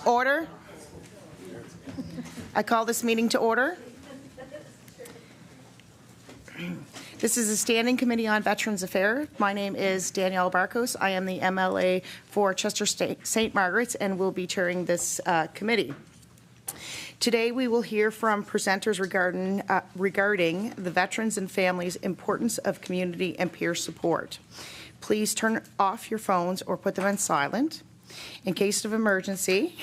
Order. I call this meeting to order. This is a standing committee on Veterans Affairs. My name is Danielle Barkos. I am the MLA for Chester St. Margaret's and will be chairing this committee. Today we will hear from presenters regarding the veterans and families' importance of community and peer support. Please turn off your phones or put them on silent. In case of emergency,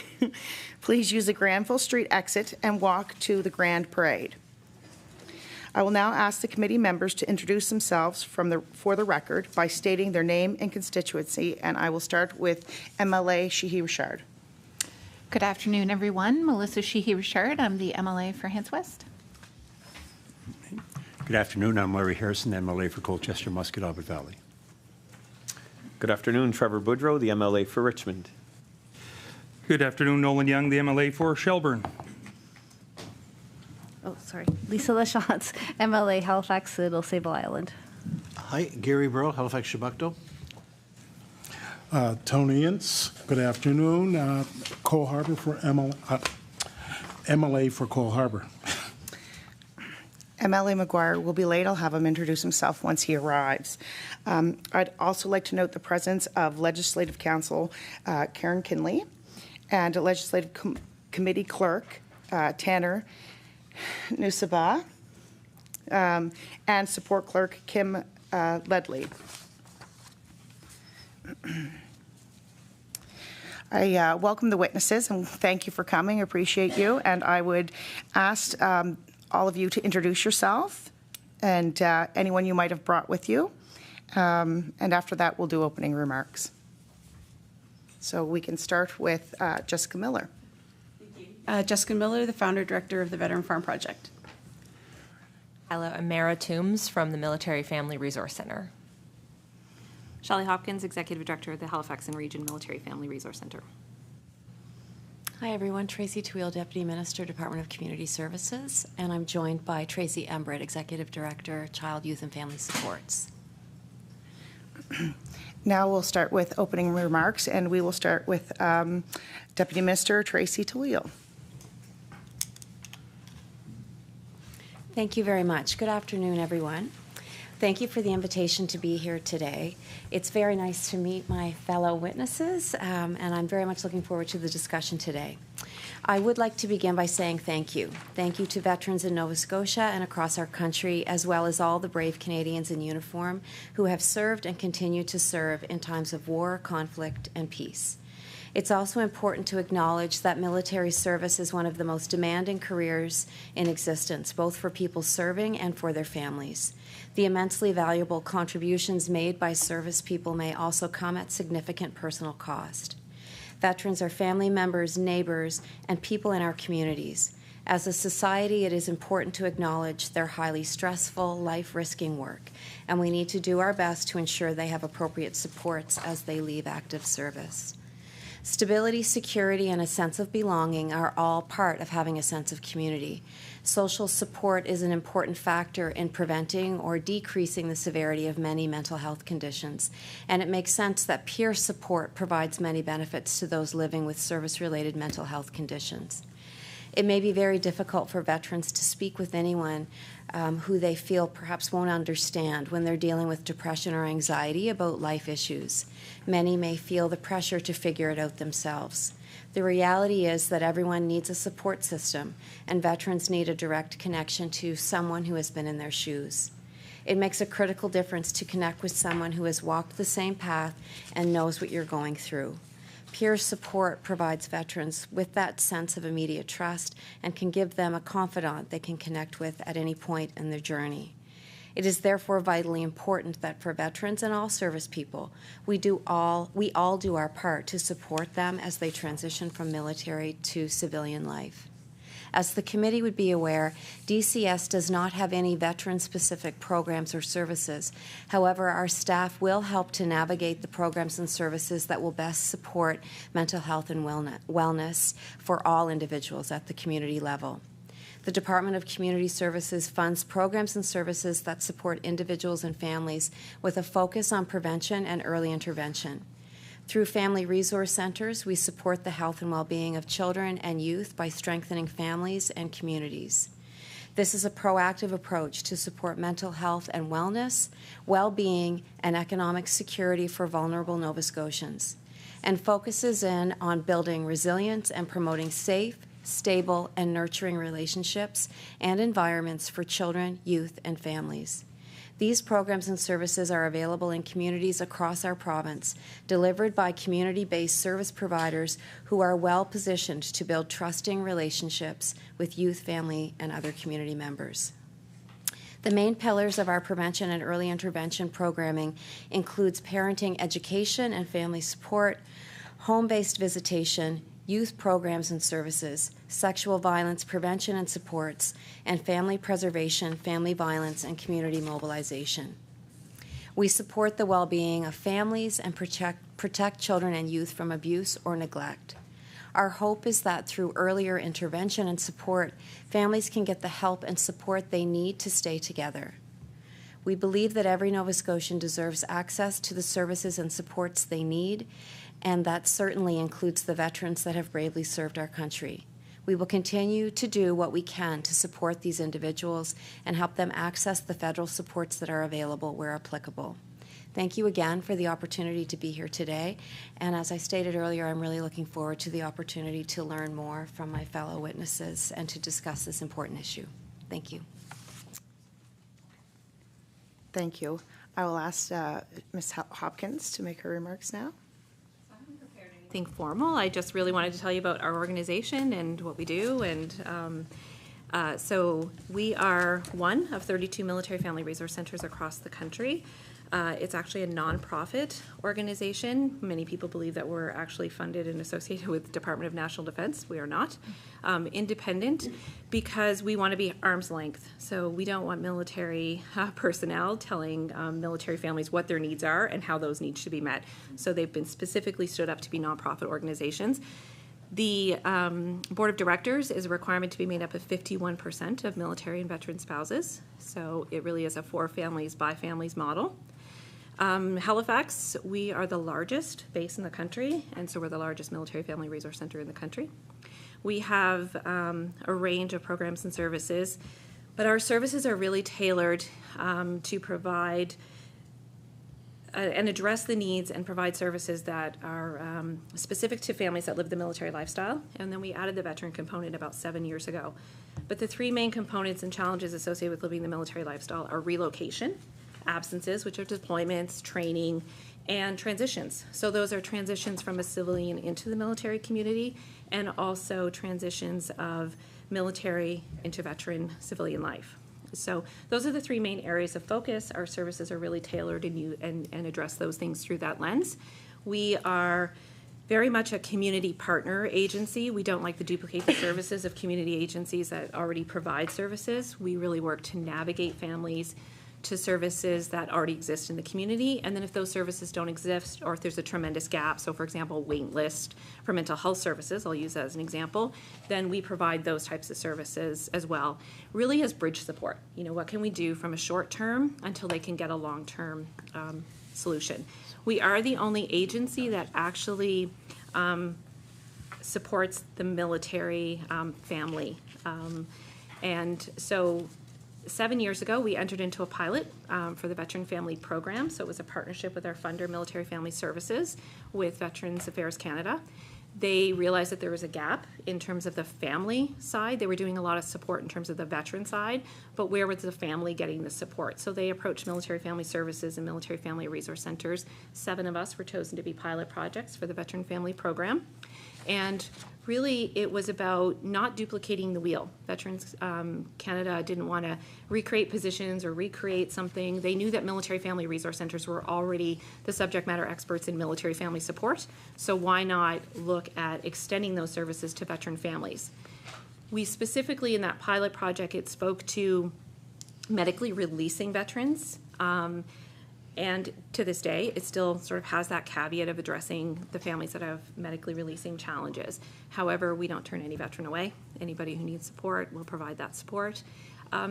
please use the Granville Street exit and walk to the Grand Parade. I will now ask the committee members to introduce themselves for the record by stating their name and constituency, and I will start with MLA Sheehy-Richard. Good afternoon, everyone. Melissa Sheehy-Richard. I'm the MLA for Hants West. Good afternoon. I'm Larry Harrison, MLA for Colchester, Muscat, Albert Valley. Good afternoon. Trevor Boudreau, the MLA for Richmond. Good afternoon. Nolan Young, the MLA for Shelburne. Oh, sorry. Lisa Lachance, MLA Halifax, Little Sable Island. Hi, Gary Burrow, Halifax, Shabukto. Tony Ince, good afternoon. Cole Harbour for MLA for Cole Harbour. MLA McGuire will be late. I'll have him introduce himself once he arrives. I'd also like to note the presence of Legislative Counsel Karen Kinley and Legislative Committee Clerk Tanner Nusaba and Support Clerk Kim Ledley. I welcome the witnesses and thank you for coming. I appreciate you. And I would ask all of you to introduce yourself and anyone you might have brought with you. And after that, we'll do opening remarks. So we can start with Jessica Miller. Jessica Miller, the founder director of the Veteran Farm Project. Hello, I'm Mara Toombs from the Military Family Resource Center. Shelley Hopkins, Executive Director of the Halifax and Region Military Family Resource Center. Hi everyone, Tracy Taweel, Deputy Minister, Department of Community Services, and I'm joined by Tracy Embrett, Executive Director, Child, Youth and Family Supports. Now we'll start with opening remarks, and we will start with Deputy Minister Tracey Taweel. Thank you very much. Good afternoon, everyone. Thank you for the invitation to be here today. It's very nice to meet my fellow witnesses, and I'm very much looking forward to the discussion today. I would like to begin by saying thank you. Thank you to veterans in Nova Scotia and across our country, as well as all the brave Canadians in uniform who have served and continue to serve in times of war, conflict, and peace. It's also important to acknowledge that military service is one of the most demanding careers in existence, both for people serving and for their families. The immensely valuable contributions made by service people may also come at significant personal cost. Veterans are family members, neighbors, and people in our communities. As a society, it is important to acknowledge their highly stressful, life-risking work, and we need to do our best to ensure they have appropriate supports as they leave active service. Stability, security, and a sense of belonging are all part of having a sense of community. Social support is an important factor in preventing or decreasing the severity of many mental health conditions, and it makes sense that peer support provides many benefits to those living with service-related mental health conditions. It may be very difficult for veterans to speak with anyone who they feel perhaps won't understand when they're dealing with depression or anxiety about life issues. Many may feel the pressure to figure it out themselves. The reality is that everyone needs a support system, and veterans need a direct connection to someone who has been in their shoes. It makes a critical difference to connect with someone who has walked the same path and knows what you're going through. Peer support provides veterans with that sense of immediate trust and can give them a confidant they can connect with at any point in their journey. It is therefore vitally important that for veterans and all service people, we all do our part to support them as they transition from military to civilian life. As the committee would be aware, DCS does not have any veteran-specific programs or services. However, our staff will help to navigate the programs and services that will best support mental health and wellness for all individuals at the community level. The Department of Community Services funds programs and services that support individuals and families with a focus on prevention and early intervention. Through Family Resource Centers, we support the health and well-being of children and youth by strengthening families and communities. This is a proactive approach to support mental health and wellness, well-being, and economic security for vulnerable Nova Scotians, and focuses in on building resilience and promoting safe, stable, and nurturing relationships and environments for children, youth, and families. These programs and services are available in communities across our province, delivered by community-based service providers who are well-positioned to build trusting relationships with youth, family, and other community members. The main pillars of our prevention and early intervention programming includes parenting education and family support, home-based visitation, youth programs and services, sexual violence prevention and supports, and family preservation, family violence, and community mobilization. We support the well-being of families and protect children and youth from abuse or neglect. Our hope is that through earlier intervention and support, families can get the help and support they need to stay together. We believe that every Nova Scotian deserves access to the services and supports they need, and that certainly includes the veterans that have bravely served our country. We will continue to do what we can to support these individuals and help them access the federal supports that are available where applicable. Thank you again for the opportunity to be here today, and as I stated earlier, I'm really looking forward to the opportunity to learn more from my fellow witnesses and to discuss this important issue. Thank you. Thank you. I will ask Ms. Hopkins to make her remarks now. Anything formal. I just really wanted to tell you about our organization and what we do. And so we are one of 32 military family resource centers across the country. It's actually a nonprofit organization. Many people believe that we're actually funded and associated with the Department of National Defense. We are not. Independent, because we want to be arm's length. So we don't want military personnel telling military families what their needs are and how those needs should be met. So they've been specifically stood up to be nonprofit organizations. The board of directors is a requirement to be made up of 51% of military and veteran spouses. So it really is a for families by families model. Halifax, we are the largest base in the country, and so we're the largest military family resource center in the country. We have a range of programs and services, but our services are really tailored to provide and address the needs and provide services that are specific to families that live the military lifestyle. And then we added the veteran component about 7 years ago. But the three main components and challenges associated with living the military lifestyle are relocation, absences, which are deployments, training, and transitions. So those are transitions from a civilian into the military community, and also transitions of military into veteran civilian life. So those are the three main areas of focus. Our services are really tailored and address those things through that lens. We are very much a community partner agency. We don't like to duplicate the services of community agencies that already provide services. We really work to navigate families to services that already exist in the community, and then if those services don't exist, or if there's a tremendous gap, so for example, wait list for mental health services, I'll use that as an example, then we provide those types of services as well, really as bridge support. You know, what can we do from a short term until they can get a long-term solution? We are the only agency that actually supports the military family, and so 7 years ago, we entered into a pilot for the Veteran Family Program. So it was a partnership with our funder, Military Family Services, with Veterans Affairs Canada. They realized that there was a gap in terms of the family side. They were doing a lot of support in terms of the veteran side, but where was the family getting the support? So they approached Military Family Services and Military Family Resource Centers. 7 of us were chosen to be pilot projects for the Veteran Family Program. And really, it was about not duplicating the wheel. Veterans Canada didn't want to recreate positions or recreate something. They knew that military family resource centers were already the subject matter experts in military family support. So why not look at extending those services to veteran families? We specifically, in that pilot project, it spoke to medically releasing veterans. And to this day, it still sort of has that caveat of addressing the families that have medically releasing challenges. However, we don't turn any veteran away. Anybody who needs support, we'll provide that support.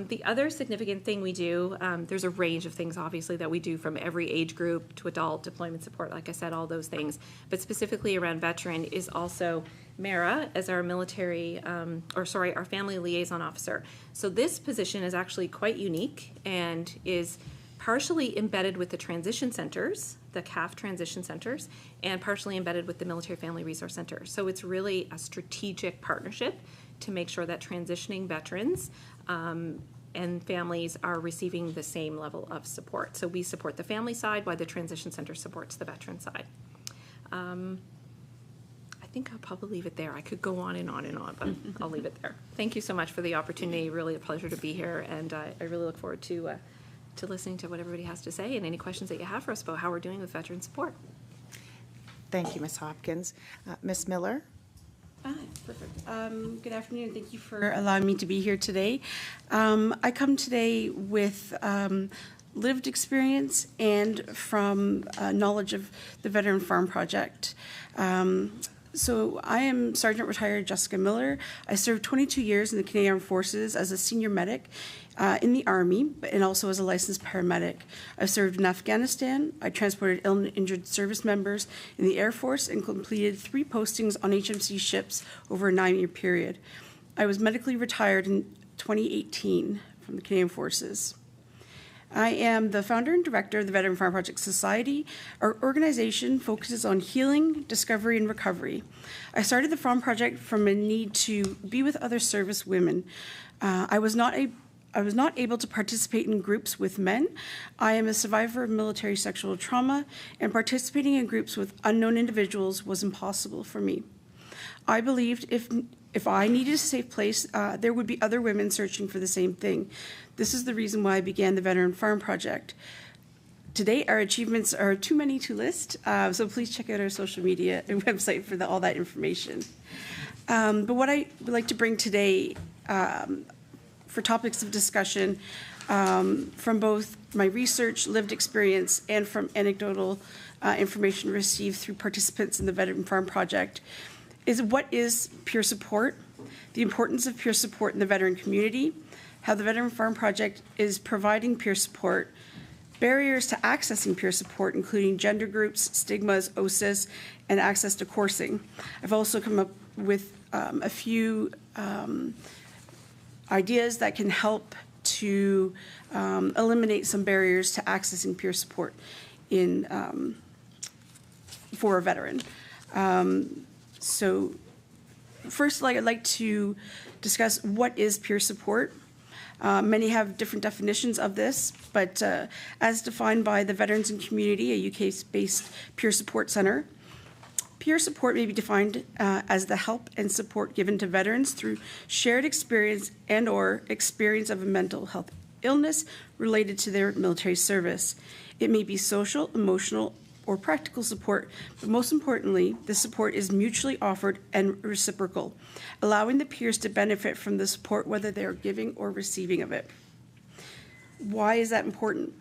The other significant thing we do, there's a range of things, obviously, that we do from every age group to adult deployment support, like I said, all those things. But specifically around veteran is also Mara as our our family liaison officer. So this position is actually quite unique and is partially embedded with the transition centers, the CAF transition centers, and partially embedded with the Military Family Resource Center. So it's really a strategic partnership to make sure that transitioning veterans and families are receiving the same level of support. So we support the family side while the transition center supports the veteran side. I think I'll probably leave it there. I could go on and on and on, but I'll leave it there. Thank you so much for the opportunity. Really a pleasure to be here, and I really look forward to listening to what everybody has to say and any questions that you have for us about how we're doing with veteran support. Thank you, Ms. Hopkins. Ms. Miller? Perfect. Good afternoon. Thank you for allowing me to be here today. I come today with lived experience and from knowledge of the Veteran Farm Project. So I am Sergeant Retired Jessica Miller. I served 22 years in the Canadian Armed Forces as a senior medic in the Army, and also as a licensed paramedic. I've served in Afghanistan. I transported ill and injured service members in the Air Force and completed 3 postings on HMC ships over a 9-year period. I was medically retired in 2018 from the Canadian Forces. I am the founder and director of the Veteran Farm Project Society. Our organization focuses on healing, discovery, and recovery. I started the Farm Project from a need to be with other service women. I was not able to participate in groups with men. I am a survivor of military sexual trauma, and participating in groups with unknown individuals was impossible for me. I believed if I needed a safe place, there would be other women searching for the same thing. This is the reason why I began the Veteran Farm Project. Today, our achievements are too many to list, so please check out our social media and website for all that information. But what I would like to bring today for topics of discussion from both my research, lived experience, and from anecdotal information received through participants in the Veteran Farm Project is what is peer support, the importance of peer support in the veteran community, how the Veteran Farm Project is providing peer support, barriers to accessing peer support, including gender groups, stigmas, OSIS, and access to coursing. I've also come up with a few ideas that can help to eliminate some barriers to accessing peer support for a veteran. So first, I'd like to discuss what is peer support. Many have different definitions of this, but as defined by the Veterans and Community, a UK-based peer support center, peer support may be defined as the help and support given to veterans through shared experience and/or experience of a mental health illness related to their military service. It may be social, emotional, or practical support, but most importantly, the support is mutually offered and reciprocal, allowing the peers to benefit from the support whether they are giving or receiving of it. Why is that important?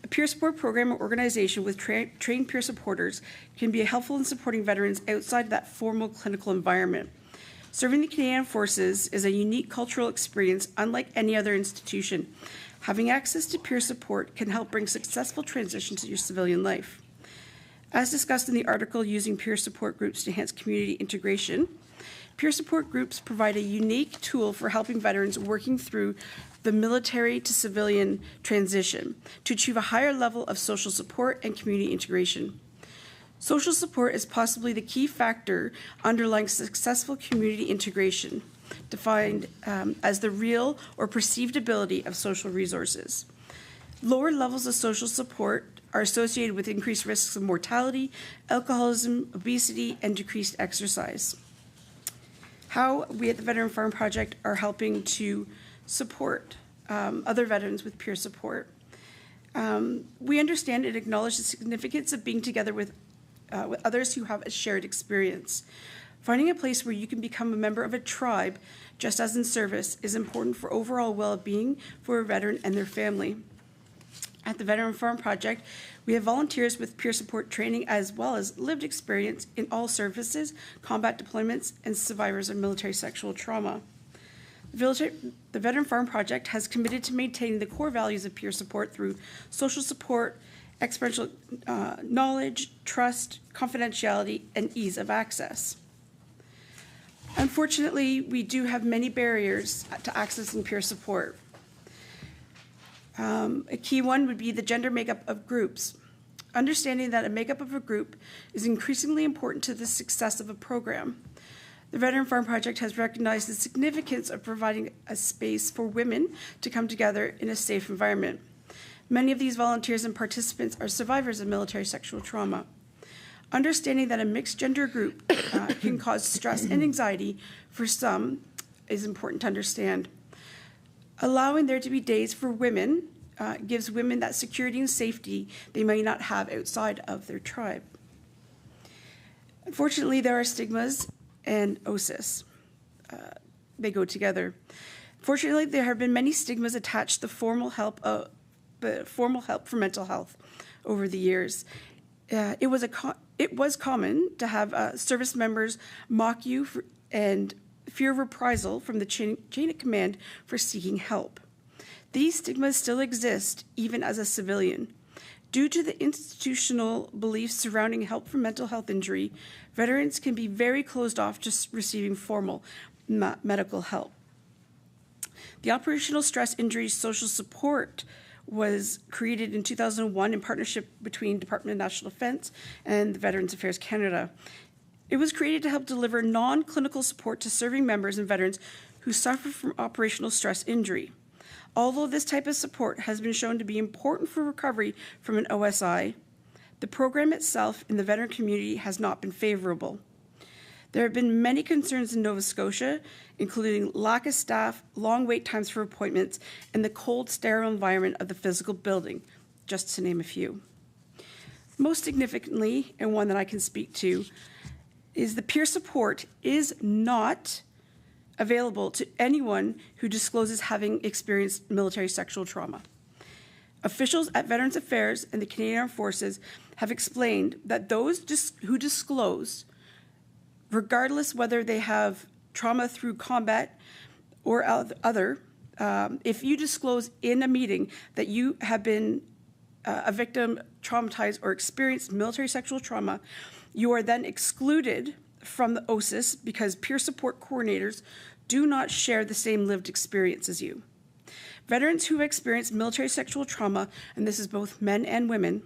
A peer support program or organization with trained peer supporters can be helpful in supporting veterans outside of that formal clinical environment. Serving the Canadian Forces is a unique cultural experience unlike any other institution. Having access to peer support can help bring successful transition to your civilian life. As discussed in the article, Using Peer Support Groups to Enhance Community Integration, peer support groups provide a unique tool for helping veterans working through the military to civilian transition to achieve a higher level of social support and community integration. Social support is possibly the key factor underlying successful community integration, defined as the real or perceived ability of social resources. Lower levels of social support are associated with increased risks of mortality, alcoholism, obesity, and decreased exercise. How we at the Veteran Farm Project are helping to support other veterans with peer support. We understand and acknowledge the significance of being together with others who have a shared experience. Finding a place where you can become a member of a tribe, just as in service, is important for overall well-being for a veteran and their family. At the Veteran Farm Project, we have volunteers with peer support training as well as lived experience in all services, combat deployments, and survivors of military sexual trauma. The Veteran Farm Project has committed to maintaining the core values of peer support through social support, experiential knowledge, trust, confidentiality, and ease of access. Unfortunately, we do have many barriers to accessing peer support. A key one would be the gender makeup of groups. Understanding that a makeup of a group is increasingly important to the success of a program. The Veteran Farm Project has recognized the significance of providing a space for women to come together in a safe environment. Many of these volunteers and participants are survivors of military sexual trauma. Understanding that a mixed gender group can cause stress and anxiety for some is important to understand. Allowing there to be days for women gives women that security and safety they may not have outside of their tribe. Unfortunately, there are stigmas and OSIS. They go together. Fortunately, there have been many stigmas attached to formal help for mental health over the years. It was common to have service members mock you and fear of reprisal from the chain of command for seeking help. These stigmas still exist even as a civilian. Due to the institutional beliefs surrounding help for mental health injury, veterans can be very closed off to receiving formal medical help. The Operational Stress Injury Social Support was created in 2001 in partnership between Department of National Defence and the Veterans Affairs Canada. It was created to help deliver non-clinical support to serving members and veterans who suffer from operational stress injury. Although this type of support has been shown to be important for recovery from an OSI, the program itself in the veteran community has not been favorable. There have been many concerns in Nova Scotia, including lack of staff, long wait times for appointments, and the cold, sterile environment of the physical building, just to name a few. Most significantly, and one that I can speak to, is the peer support is not available to anyone who discloses having experienced military sexual trauma. Officials at Veterans Affairs and the Canadian Armed Forces have explained that those who disclose, regardless whether they have trauma through combat or other, if you disclose in a meeting that you have been a victim, traumatized, or experienced military sexual trauma, you are then excluded from the OSIS because peer support coordinators do not share the same lived experience as you. Veterans who have experienced military sexual trauma, and this is both men and women,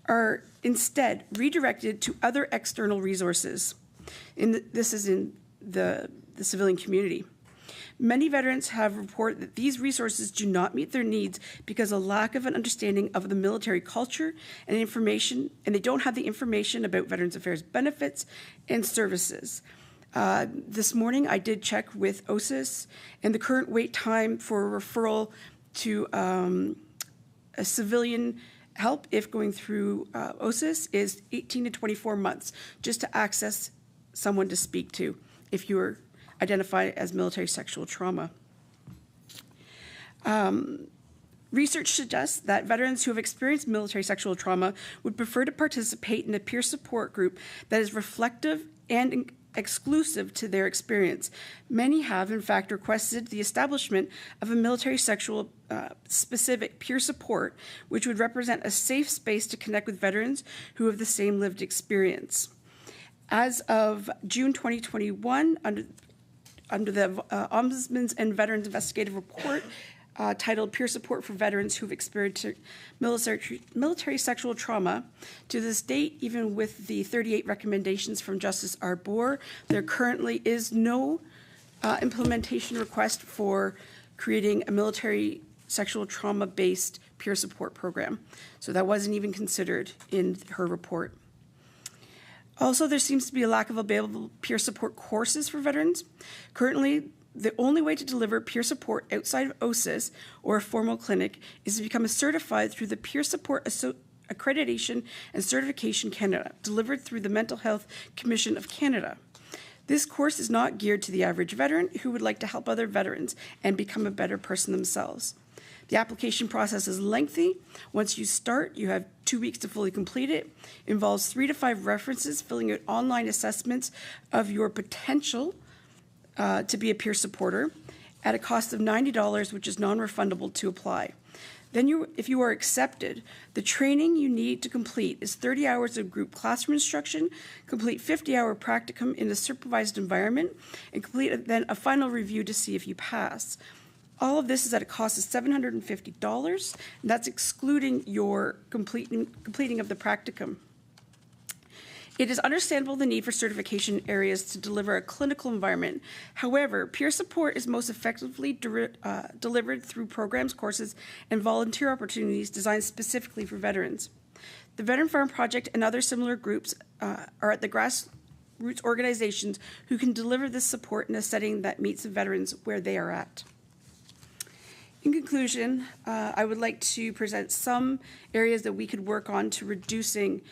are instead redirected to other external resources. This is in the civilian community. Many veterans have reported that these resources do not meet their needs because of lack of an understanding of the military culture and information, and they don't have the information about Veterans Affairs benefits and services. This morning, I did check with OSIS, and the current wait time for referral to a civilian help, if going through OSIS, is 18 to 24 months just to access someone to speak to if you are identified as military sexual trauma. Research suggests that veterans who have experienced military sexual trauma would prefer to participate in a peer support group that is reflective and exclusive to their experience. Many have, in fact, requested the establishment of a military sexual specific peer support, which would represent a safe space to connect with veterans who have the same lived experience. As of June 2021, under the Ombudsman's and Veterans Investigative Report, titled Peer Support for Veterans Who've Experienced Military Sexual Trauma. To this date, even with the 38 recommendations from Justice Arbour, there currently is no implementation request for creating a military sexual trauma-based peer support program. So that wasn't even considered in her report. Also, there seems to be a lack of available peer support courses for veterans. Currently, the only way to deliver peer support outside of OSIS or a formal clinic is to become certified through the Peer Support Accreditation and Certification Canada, delivered through the Mental Health Commission of Canada. This course is not geared to the average veteran who would like to help other veterans and become a better person themselves. The application process is lengthy. Once you start, you have 2 weeks to fully complete it. It involves 3 to 5 references, filling out online assessments of your potential to be a peer supporter, at a cost of $90, which is non-refundable to apply. Then if you are accepted, the training you need to complete is 30 hours of group classroom instruction, complete 50-hour practicum in a supervised environment, and complete then a final review to see if you pass. All of this is at a cost of $750, and that's excluding your completing of the practicum. It is understandable the need for certification areas to deliver a clinical environment. However, peer support is most effectively delivered through programs, courses, and volunteer opportunities designed specifically for veterans. The Veteran Farm Project and other similar groups are at the grassroots organizations who can deliver this support in a setting that meets the veterans where they are at. In conclusion, I would like to present some areas that we could work on to reducing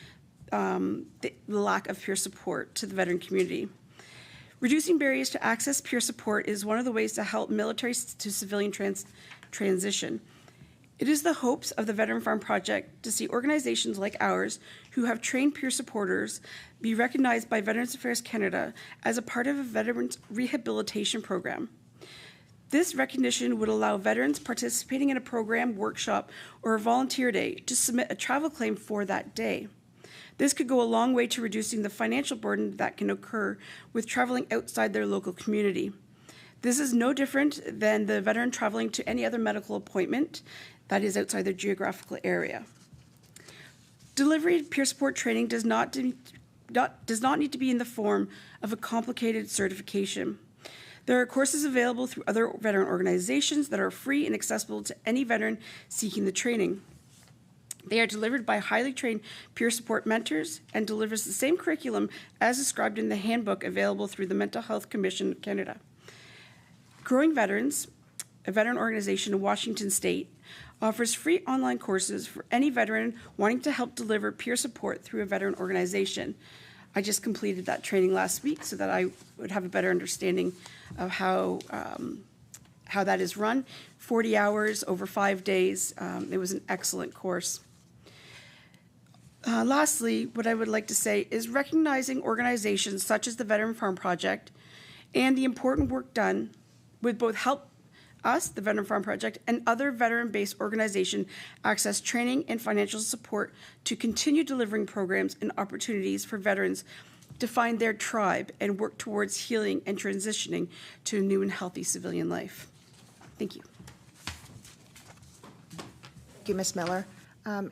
the lack of peer support to the veteran community. Reducing barriers to access peer support is one of the ways to help military to civilian transition. It is the hopes of the Veteran Farm Project to see organizations like ours who have trained peer supporters be recognized by Veterans Affairs Canada as a part of a veterans rehabilitation program. This recognition would allow veterans participating in a program, workshop, or a volunteer day to submit a travel claim for that day. This could go a long way to reducing the financial burden that can occur with traveling outside their local community. This is no different than the veteran traveling to any other medical appointment that is outside their geographical area. Delivery peer support training does not need to be in the form of a complicated certification. There are courses available through other veteran organizations that are free and accessible to any veteran seeking the training. They are delivered by highly trained peer support mentors and delivers the same curriculum as described in the handbook available through the Mental Health Commission of Canada. Growing Veterans, a veteran organization in Washington State, offers free online courses for any veteran wanting to help deliver peer support through a veteran organization. I just completed that training last week so that I would have a better understanding of how that is run. 40 hours over 5 days. It was an excellent course. Lastly, what I would like to say is recognizing organizations such as the Veteran Farm Project and the important work done would both help us, the Veteran Farm Project, and other veteran-based organizations access training and financial support to continue delivering programs and opportunities for veterans to find their tribe and work towards healing and transitioning to a new and healthy civilian life. Thank you. Thank you, Ms. Miller.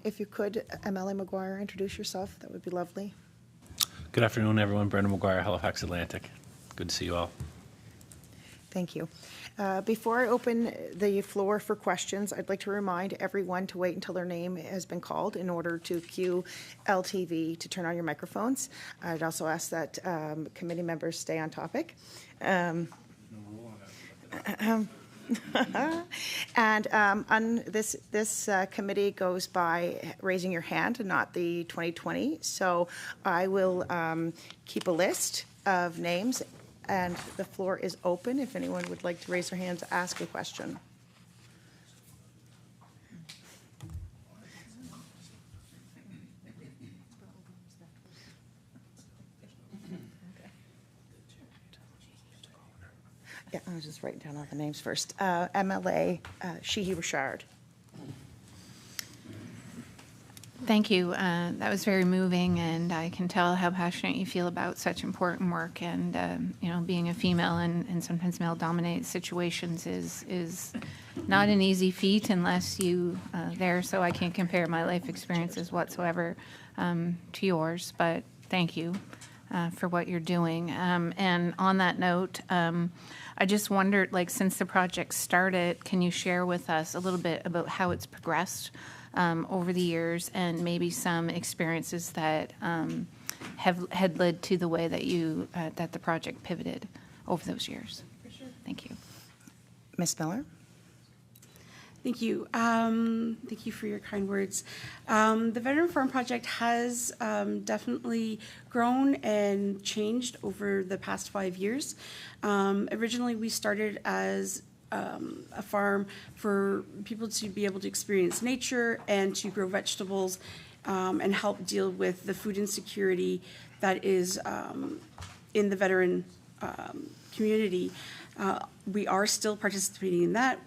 If you could, MLA McGuire, introduce yourself. That would be lovely. Good afternoon, everyone. Brendan McGuire, Halifax Atlantic. Good to see you all. Thank you. Before I open the floor for questions, I'd like to remind everyone to wait until their name has been called in order to cue LTV to turn on your microphones. I'd also ask that committee members stay on topic. And this committee goes by raising your hand and not the 2020. So I will keep a list of names, and the floor is open if anyone would like to raise their hand to ask a question. Yeah, I was just writing down all the names first. MLA Sheehy-Richard. Thank you. That was very moving, and I can tell how passionate you feel about such important work. And you know, being a female and sometimes male-dominated situations is not an easy feat unless you there. So I can't compare my life experiences whatsoever to yours. But thank you for what you're doing. And on that note, I just wondered, like, since the project started, can you share with us a little bit about how it's progressed over the years, and maybe some experiences that had led to the way that you that the project pivoted over those years? For sure. Thank you. Ms. Miller. Thank you. Thank you for your kind words. The Veteran Farm Project has definitely grown and changed over the past 5 years. Originally, we started as a farm for people to be able to experience nature and to grow vegetables and help deal with the food insecurity that is in the veteran community. We are still participating in that.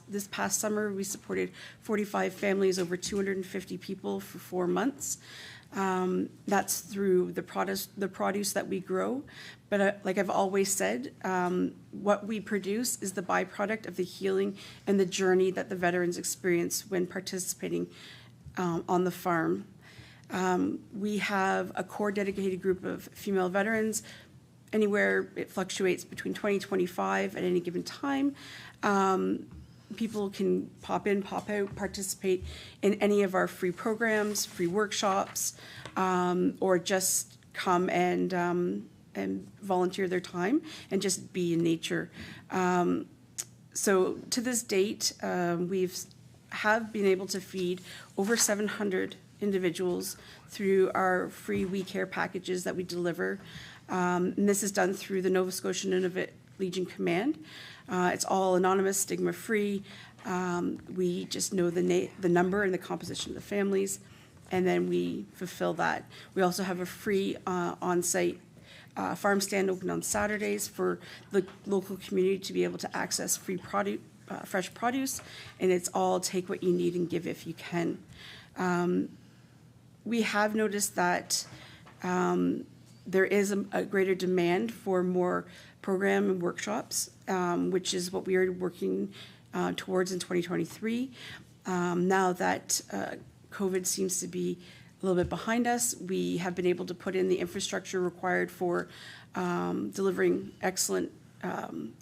This past summer, we supported 45 families, over 250 people for 4 months. That's through the produce that we grow. But like I've always said, what we produce is the byproduct of the healing and the journey that the veterans experience when participating on the farm. We have a core dedicated group of female veterans. Anywhere it fluctuates between 20 and 25 at any given time. People can pop in, pop out, participate in any of our free programs, free workshops, or just come and volunteer their time and just be in nature. So to this date, have been able to feed over 700 individuals through our free We Care packages that we deliver. And this is done through the Nova Scotia Nunavut Legion Command. It's all anonymous, stigma-free. We just know the number and the composition of the families, and then we fulfill that. We also have a free on-site farm stand open on Saturdays for the local community to be able to access free produce, fresh produce, and it's all take what you need and give if you can. We have noticed that there is a greater demand for more program and workshops, which is what we are working towards in 2023. Now that COVID seems to be a little bit behind us, we have been able to put in the infrastructure required for delivering excellent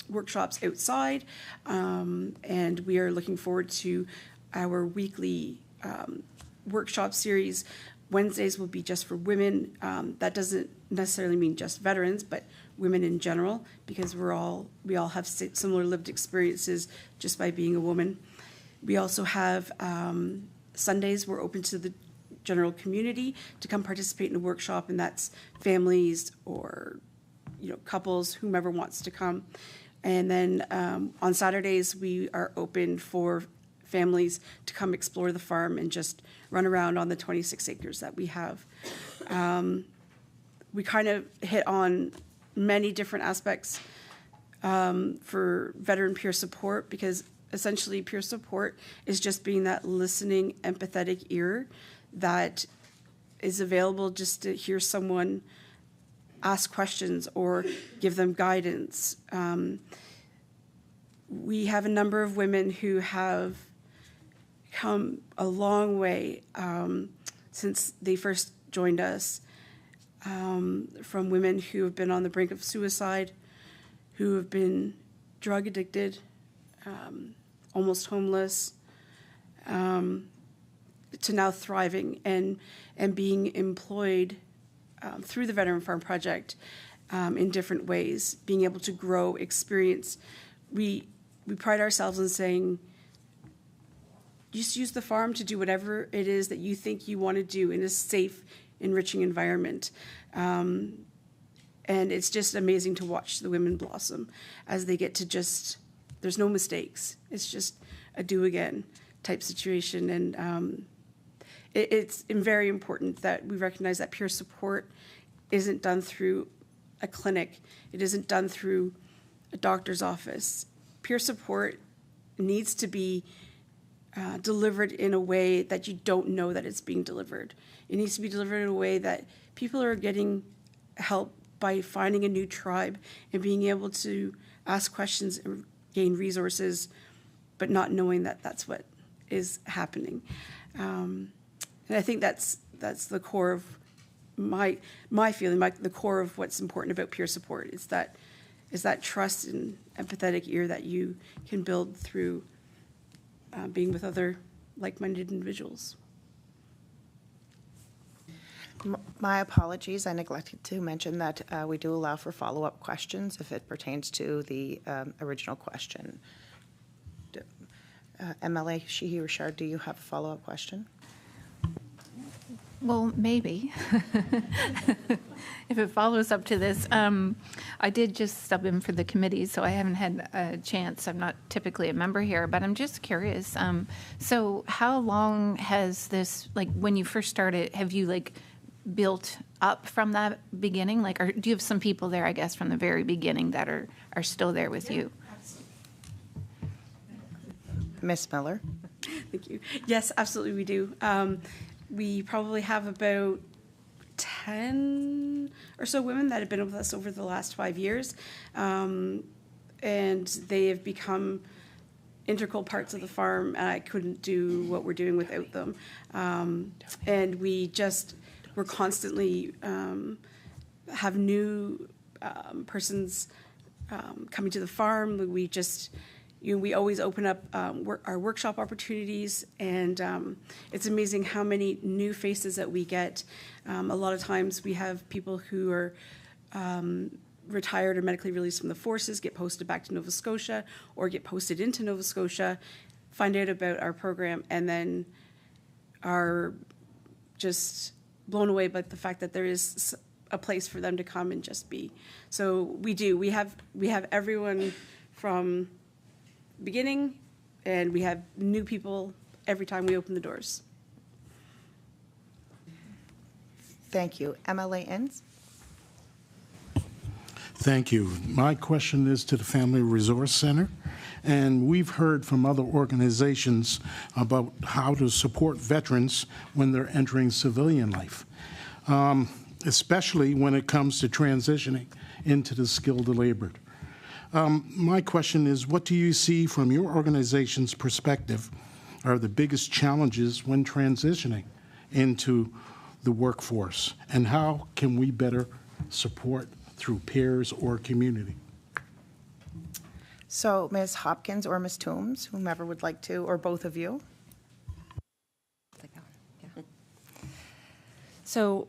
workshops outside, and we are looking forward to our weekly workshop series. Wednesdays will be just for women. That doesn't necessarily mean just veterans, but women in general, because we all have similar lived experiences just by being a woman. We also have Sundays we're open to the general community to come participate in a workshop, and that's families or couples, whomever wants to come. And then on Saturdays we are open for families to come explore the farm and just run around on the 26 acres that we have. We kind of hit on many different aspects for veteran peer support, because essentially peer support is just being that listening, empathetic ear that is available just to hear someone ask questions or give them guidance. We have a number of women who have come a long way since they first joined us, from women who have been on the brink of suicide, who have been drug addicted, almost homeless, to now thriving and being employed through the Veteran Farm Project in different ways, being able to grow experience. We pride ourselves in saying, just use the farm to do whatever it is that you think you want to do in a safe, enriching environment. And it's just amazing to watch the women blossom as they get to just, there's no mistakes. It's just a do again type situation. And it's very important that we recognize that peer support isn't done through a clinic. It isn't done through a doctor's office. Peer support needs to be delivered in a way that you don't know that it's being delivered. It needs to be delivered in a way that people are getting help by finding a new tribe and being able to ask questions and gain resources, but not knowing that that's what is happening. And I think that's the core of my feeling, the core of what's important about peer support is that trust and empathetic ear that you can build through being with other like-minded individuals. My apologies. I neglected to mention that we do allow for follow-up questions if it pertains to the original question. MLA Sheehy Richard, do you have a follow-up question? Well, maybe. If it follows up to this. I did just sub in for the committee, so I haven't had a chance. I'm not typically a member here, but I'm just curious. So how long has this, when you first started, have you, built up from that beginning? Or do you have some people there, I guess, from the very beginning that are still there with you? Ms. Miller? Thank you. Yes, absolutely we do. We probably have about 10 or so women that have been with us over the last 5 years, and they have become integral parts of the farm, and I couldn't do what we're doing without them. And we're constantly have new persons coming to the farm. We always open up our workshop opportunities, and it's amazing how many new faces that we get. A lot of times we have people who are retired or medically released from the forces, get posted back to Nova Scotia, or get posted into Nova Scotia, find out about our program, and then are just blown away by the fact that there is a place for them to come and just be. So we do. We have everyone from beginning, and we have new people every time we open the doors. Thank you. MLA Inns? Thank you. My question is to the Family Resource Center, and we've heard from other organizations about how to support veterans when they're entering civilian life, especially when it comes to transitioning into the skilled labored. My question is, what do you see from your organization's perspective are the biggest challenges when transitioning into the workforce, and how can we better support through peers or community? So Ms. Hopkins or Ms. Toombs, whomever would like to, or both of you. So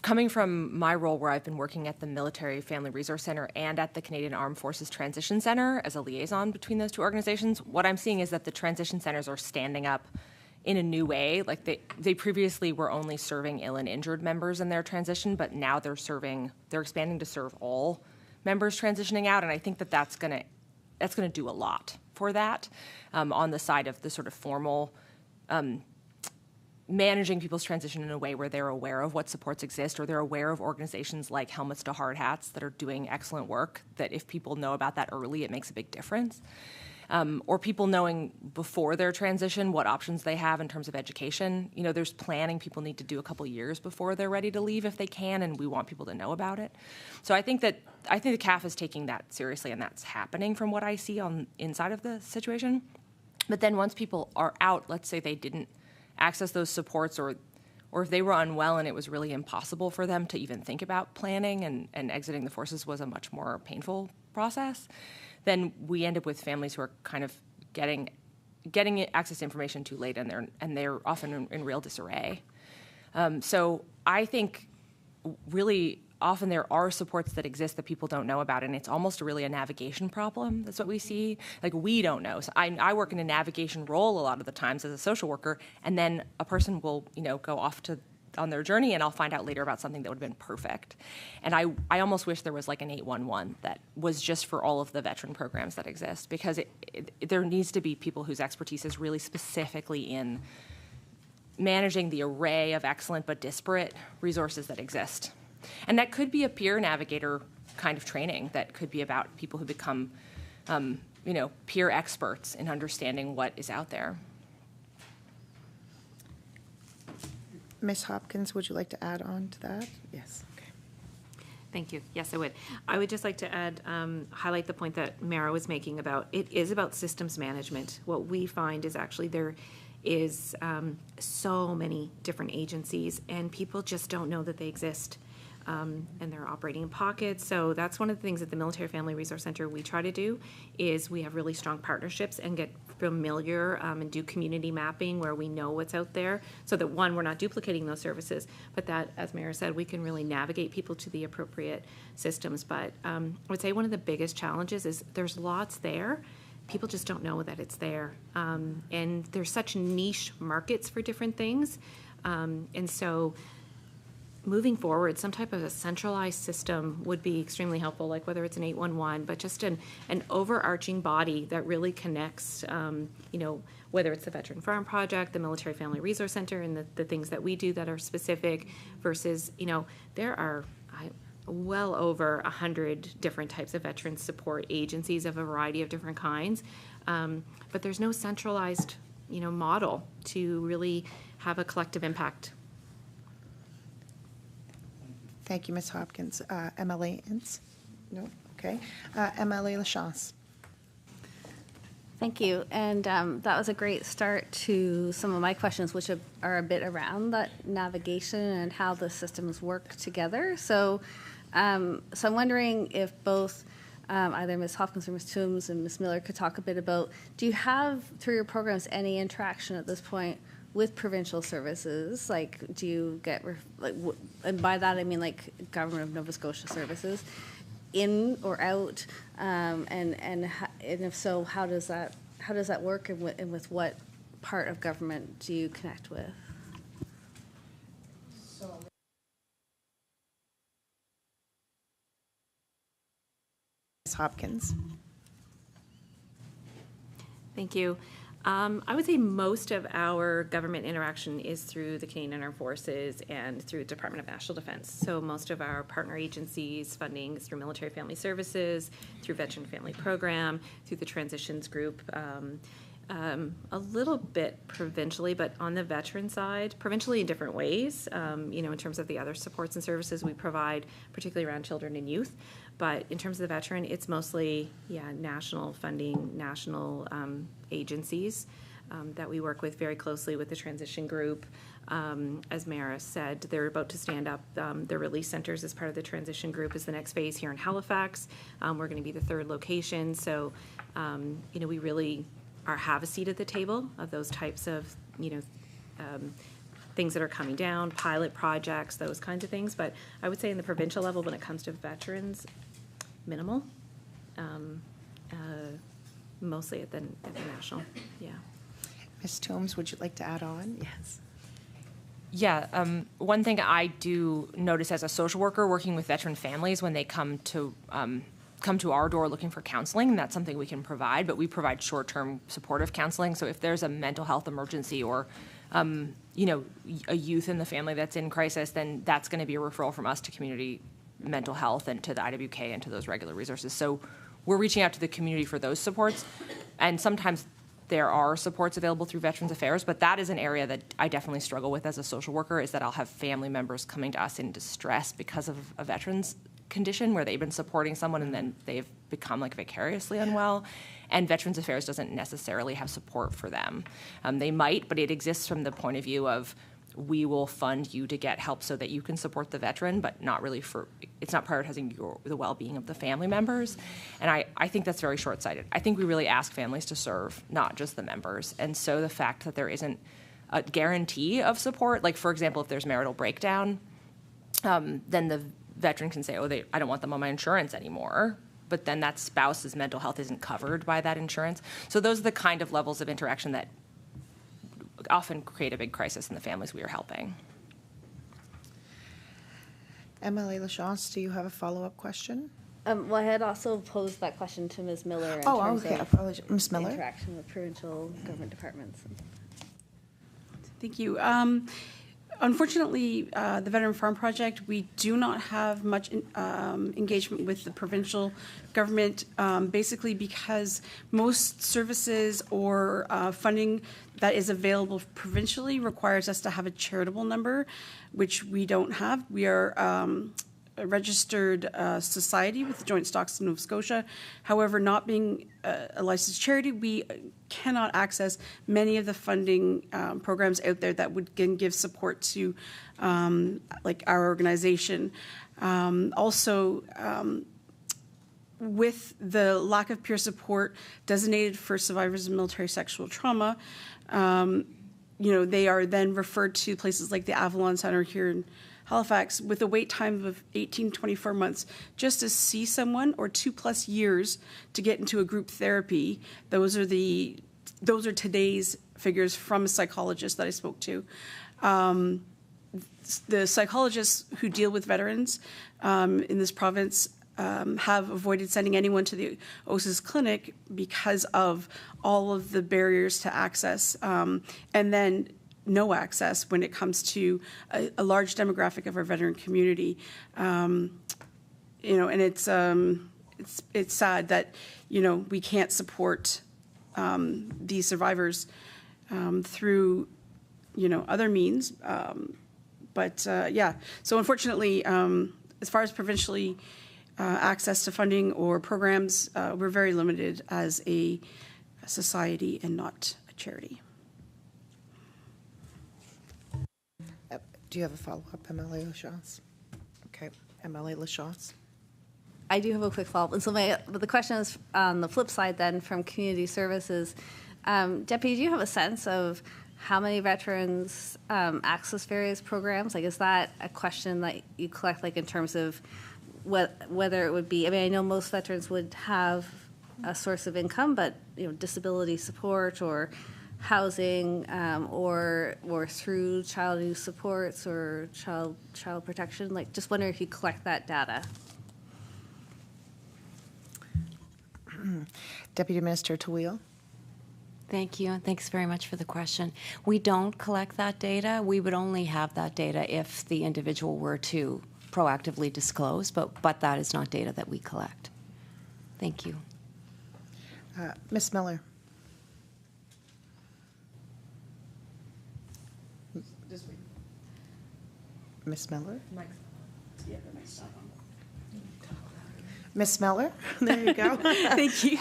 coming from my role where I've been working at the Military Family Resource Center and at the Canadian Armed Forces Transition Center as a liaison between those two organizations, what I'm seeing is that the transition centers are standing up in a new way. Like they previously were only serving ill and injured members in their transition, but now they're expanding to serve all members transitioning out, and I think that that's gonna do a lot for that on the side of the sort of formal managing people's transition in a way where they're aware of what supports exist, or they're aware of organizations like Helmets to Hard Hats that are doing excellent work, that if people know about that early, it makes a big difference. Or people knowing before their transition what options they have in terms of education. You know, there's planning people need to do a couple years before they're ready to leave if they can, and we want people to know about it. So I think the CAF is taking that seriously, and that's happening from what I see on inside of the situation. But then once people are out, let's say they didn't access those supports, or if they were unwell and it was really impossible for them to even think about planning, and exiting the forces was a much more painful process, then we end up with families who are kind of getting access to information too late, and they're often in real disarray. So I think really often there are supports that exist that people don't know about, and it's almost really a navigation problem. That's what we see. Like, we don't know. So I work in a navigation role a lot of the times as a social worker, and then a person will, go off on their journey, and I'll find out later about something that would have been perfect. And I almost wish there was like an 811 that was just for all of the veteran programs that exist, because there needs to be people whose expertise is really specifically in managing the array of excellent but disparate resources that exist. And that could be a peer navigator kind of training that could be about people who become, peer experts in understanding what is out there. Ms. Hopkins, would you like to add on to that? Yes. Okay. Thank you. Yes, I would. I would just like to add, highlight the point that Mara was making about, it is about systems management. What we find is actually there is so many different agencies, and people just don't know that they exist. And they're operating in pockets. So that's one of the things at the Military Family Resource Center we try to do, is we have really strong partnerships and get familiar and do community mapping where we know what's out there, so that, one, we're not duplicating those services, but that, as Mayor said, we can really navigate people to the appropriate systems. But I would say one of the biggest challenges is there's lots there. People just don't know that it's there. And there's such niche markets for different things. And so moving forward, some type of a centralized system would be extremely helpful, like whether it's an 811, but just an overarching body that really connects, whether it's the Veteran Farm Project, the Military Family Resource Center, and the things that we do that are specific versus, there are well over 100 different types of veteran support agencies of a variety of different kinds. But there's no centralized, model to really have a collective impact. Thank you, Ms. Hopkins. MLA Ince? No? Okay. MLA Lachance? Thank you. And that was a great start to some of my questions, which are a bit around that navigation and how the systems work together. So, I'm wondering if both either Ms. Hopkins or Ms. Toombs and Ms. Miller could talk a bit about, do you have, through your programs, any interaction at this point with provincial services? Like, do you get, and by that I mean like Government of Nova Scotia services, in or out, and if so, how does that work, and with what part of government do you connect with? Ms. Hopkins? Thank you. I would say most of our government interaction is through the Canadian Armed Forces and through Department of National Defence. So most of our partner agencies funding is through Military Family Services, through Veteran Family Program, through the Transitions Group, a little bit provincially, but on the veteran side, provincially in different ways, in terms of the other supports and services we provide, particularly around children and youth. But in terms of the veteran, it's mostly, national funding, national agencies that we work with very closely with the Transition Group. As Mara said, they're about to stand up their release centers as part of the Transition Group is the next phase here in Halifax. We're going to be the third location. So, we really have a seat at the table of those types of, things that are coming down, pilot projects, those kinds of things. But I would say in the provincial level, when it comes to veterans, minimal. Mostly at the national, Ms. Toombs, would you like to add on? Yes. Yeah, one thing I do notice as a social worker working with veteran families when they come to our door looking for counseling, and that's something we can provide, but we provide short-term supportive counseling. So if there's a mental health emergency or, a youth in the family that's in crisis, then that's going to be a referral from us to community mental health and to the IWK and to those regular resources. So we're reaching out to the community for those supports, and sometimes there are supports available through Veterans Affairs, but that is an area that I definitely struggle with as a social worker, is that I'll have family members coming to us in distress because of a veteran's condition where they've been supporting someone and then they've become like vicariously unwell, and Veterans Affairs doesn't necessarily have support for them. They might, but it exists from the point of view of, we will fund you to get help so that you can support the veteran, but not really it's not prioritizing the well-being of the family members. And I think that's very short-sighted. I think we really ask families to serve, not just the members. And so the fact that there isn't a guarantee of support, like for example, if there's marital breakdown, then the veteran can say, I don't want them on my insurance anymore. But then that spouse's mental health isn't covered by that insurance. So those are the kind of levels of interaction that often create a big crisis in the families we are helping. MLA Lachance, do you have a follow-up question? Well, I had also posed that question to Ms. Miller in terms of Ms. Miller? interaction with provincial government departments. Thank you. Unfortunately, the Veteran Farm Project, we do not have much engagement with the provincial government, basically because most services or funding that is available provincially requires us to have a charitable number, which we don't have. We are a registered society with the Joint Stocks of Nova Scotia. However, not being a licensed charity, we cannot access many of the funding programs out there that would give support to like our organization. Also, with the lack of peer support designated for survivors of military sexual trauma, they are then referred to places like the Avalon Center here in Halifax with a wait time of 18 to 24 months just to see someone, or 2+ years to get into a group therapy. Those are today's figures from a psychologist that I spoke to. The psychologists who deal with veterans in this province have avoided sending anyone to the OSIS clinic because of all of the barriers to access, and then no access when it comes to a large demographic of our veteran community. And it's sad that we can't support these survivors through, other means. So unfortunately, as far as provincially access to funding or programs, we're very limited as a society and not a charity. Do you have a follow-up, MLA Lachance? Okay, MLA Lachance. I do have a quick follow-up. And so but the question is on the flip side then from community services. Deputy, do you have a sense of how many veterans access various programs? Like, is that a question that you collect, like, in terms of whether it would be, I know most veterans would have a source of income, but, disability support or housing or through child youth supports or child protection? Like, just wondering if you collect that data. Deputy Minister Taweel. Thank you, and thanks very much for the question. We don't collect that data. We would only have that data if the individual were to proactively disclose, but that is not data that we collect. Thank you. Ms. Miller. Ms. Miller? Ms. Miller, there you go. Thank you.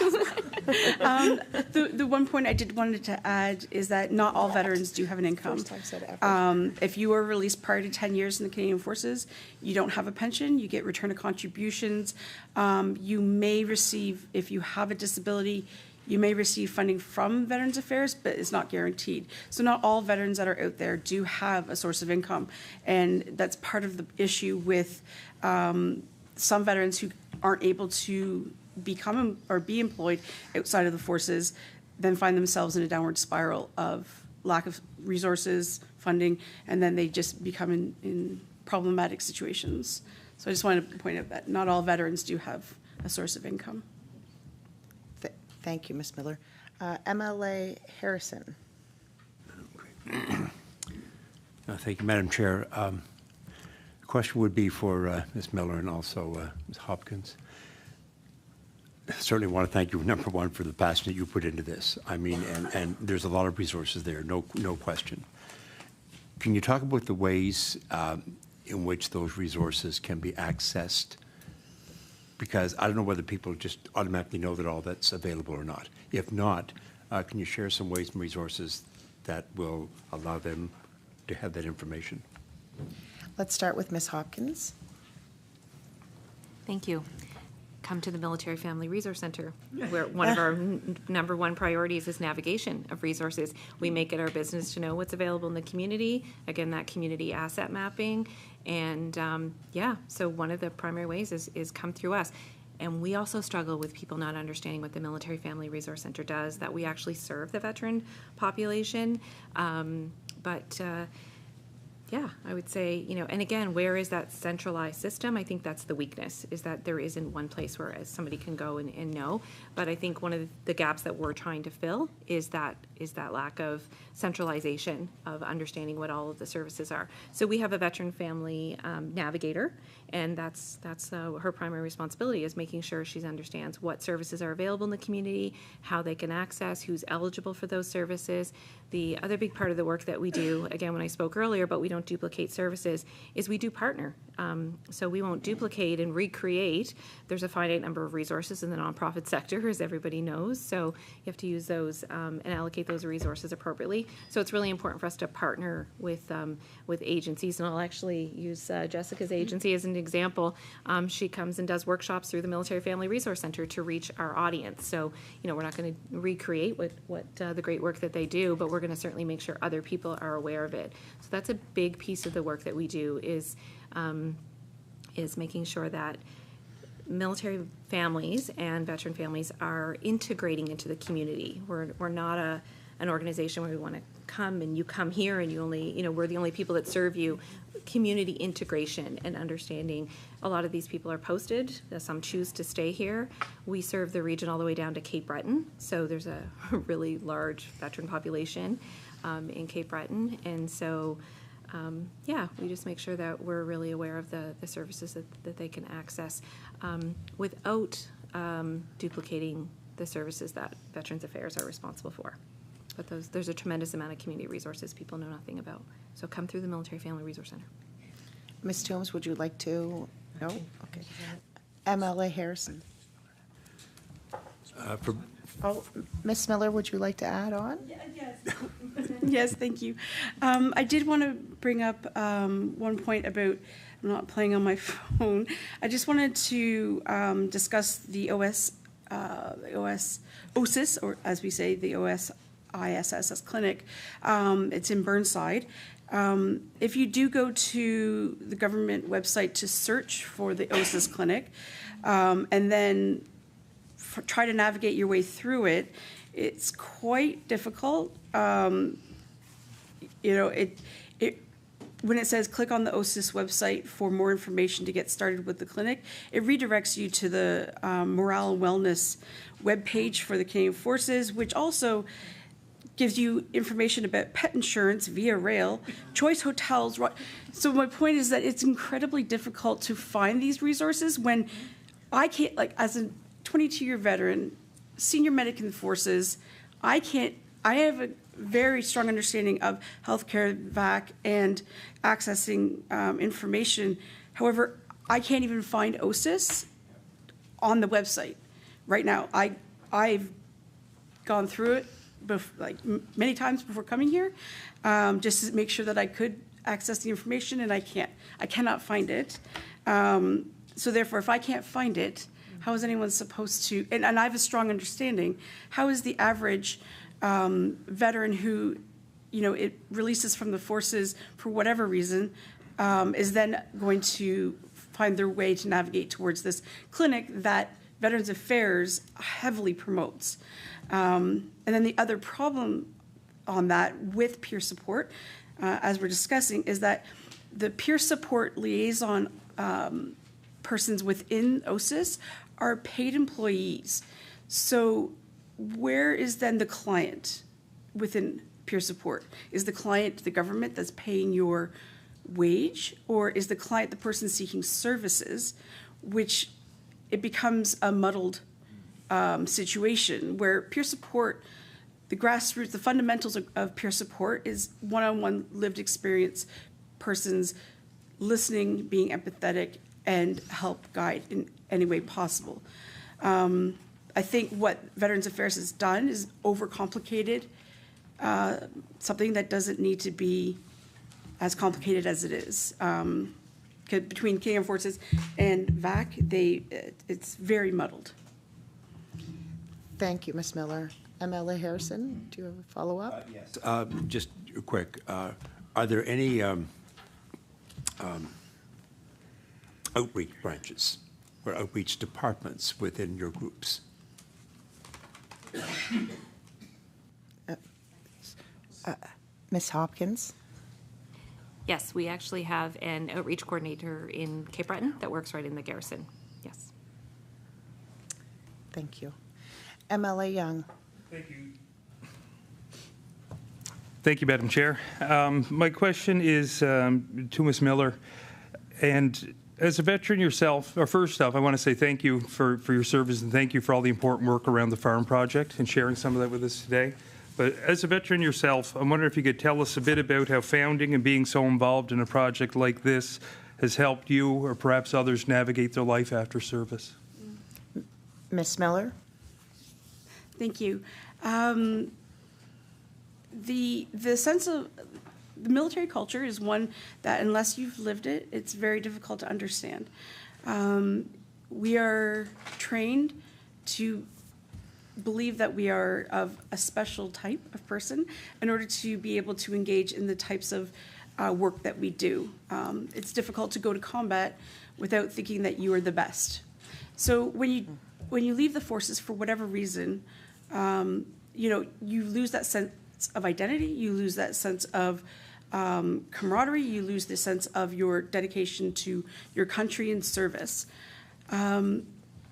The one point I wanted to add is that not all veterans do have an income. First I've said ever. If you were released prior to 10 years in the Canadian Forces, you don't have a pension, you get return of contributions. You may receive, if you have a disability, you may receive funding from Veterans Affairs, but it's not guaranteed. So not all veterans that are out there do have a source of income. And that's part of the issue with some veterans who aren't able to become or be employed outside of the forces, then find themselves in a downward spiral of lack of resources, funding, and then they just become in problematic situations. So I just wanted to point out that not all veterans do have a source of income. Thank you, Ms. Miller. MLA Harrison. Thank you, Madam Chair. The question would be for Ms. Miller and also Ms. Hopkins. I certainly want to thank you, number one, for the passion that you put into this. I mean, and there's a lot of resources there, no question. Can you talk about the ways in which those resources can be accessed? Because I don't know whether people just automatically know that all that's available or not. If not, can you share some ways and resources that will allow them to have that information? Let's start with Ms. Hopkins. Thank you. Come to the Military Family Resource Center, where one of our number one priorities is navigation of resources. We make it our business to know what's available in the community, again, that community asset mapping. And so one of the primary ways is come through us. And we also struggle with people not understanding what the Military Family Resource Center does, that we actually serve the veteran population. Yeah, I would say, and again, where is that centralized system? I think that's the weakness, is that there isn't one place where somebody can go and know. But I think one of the gaps that we're trying to fill is that lack of centralization of understanding what all of the services are. So we have a veteran family navigator, and that's her primary responsibility, is making sure she understands what services are available in the community, how they can access, who's eligible for those services. The other big part of the work that we do, again, when I spoke earlier, but we don't duplicate services, is we do partner. So we won't duplicate and recreate. There's a finite number of resources in the nonprofit sector, as everybody knows. So you have to use those and allocate those resources appropriately. So it's really important for us to partner with agencies. And I'll actually use Jessica's agency as an example. She comes and does workshops through the Military Family Resource Center to reach our audience. So, we're not going to recreate what the great work that they do, but we're going to certainly make sure other people are aware of it. So that's a big piece of the work that we do, is making sure that military families and veteran families are integrating into the community. We're not an organization where we want to come and you come here and you only, we're the only people that serve you. Community integration and understanding. A lot of these people are posted. Some choose to stay here. We serve the region all the way down to Cape Breton, so there's a really large veteran population in Cape Breton, and so we just make sure that we're really aware of the services that they can access without duplicating the services that Veterans Affairs are responsible for. But there's a tremendous amount of community resources people know nothing about. So come through the Military Family Resource Center. Ms. Toombs, would you like to? No? Okay. MLA Harrison. Oh, Ms. Miller, would you like to add on? Yes. Yes, thank you. I did want to bring up one point about, I'm not playing on my phone. I just wanted to discuss the OSIS, or as we say, the OSISS clinic. It's in Burnside. If you do go to the government website to search for the OSIS clinic, and then try to navigate your way through it, it's quite difficult. When it says click on the OSIS website for more information to get started with the clinic, it redirects you to the Morale and Wellness webpage for the Canadian Forces, which also gives you information about pet insurance via rail, choice hotels. So my point is that it's incredibly difficult to find these resources when I can't, like, as a 22-year veteran, senior medic in the forces, I have a very strong understanding of healthcare, VAC, and accessing information. However, I can't even find OSIS on the website right now. I've gone through it many times before coming here, just to make sure that I could access the information, and I cannot find it. So therefore, if I can't find it, how is anyone supposed to, and I have a strong understanding, how is the average veteran who, it releases from the forces for whatever reason, is then going to find their way to navigate towards this clinic that Veterans Affairs heavily promotes? And then the other problem on that with peer support, as we're discussing, is that the peer support liaison persons within OSIS are paid employees. So where is then the client within peer support? Is the client the government that's paying your wage, or is the client the person seeking services, which it becomes a muddled situation where peer support, the grassroots, the fundamentals of peer support is one-on-one lived experience, persons listening, being empathetic, and help guide in any way possible. I think what Veterans Affairs has done is overcomplicated something that doesn't need to be as complicated as it is. Between Canadian Forces and VAC, it's very muddled. Thank you, Ms. Miller. MLA Harrison, do you have a follow-up? Yes. Just quick, are there any outreach branches or outreach departments within your groups? Ms. Hopkins? Yes, we actually have an outreach coordinator in Cape Breton that works right in the garrison. Yes. Thank you. MLA Young. Thank you. Thank you, Madam Chair. My question is to Ms. Miller. And as a veteran yourself, or first off, I want to say thank you for your service and thank you for all the important work around the farm project and sharing some of that with us today. But as a veteran yourself, I'm wondering if you could tell us a bit about how founding and being so involved in a project like this has helped you or perhaps others navigate their life after service. Ms. Miller? Thank you. The sense of the military culture is one that, unless you've lived it, it's very difficult to understand. We are trained to believe that we are of a special type of person in order to be able to engage in the types of work that we do. It's difficult to go to combat without thinking that you are the best. So when you leave the forces for whatever reason, you lose that sense of identity, you lose that sense of camaraderie, you lose the sense of your dedication to your country and service. And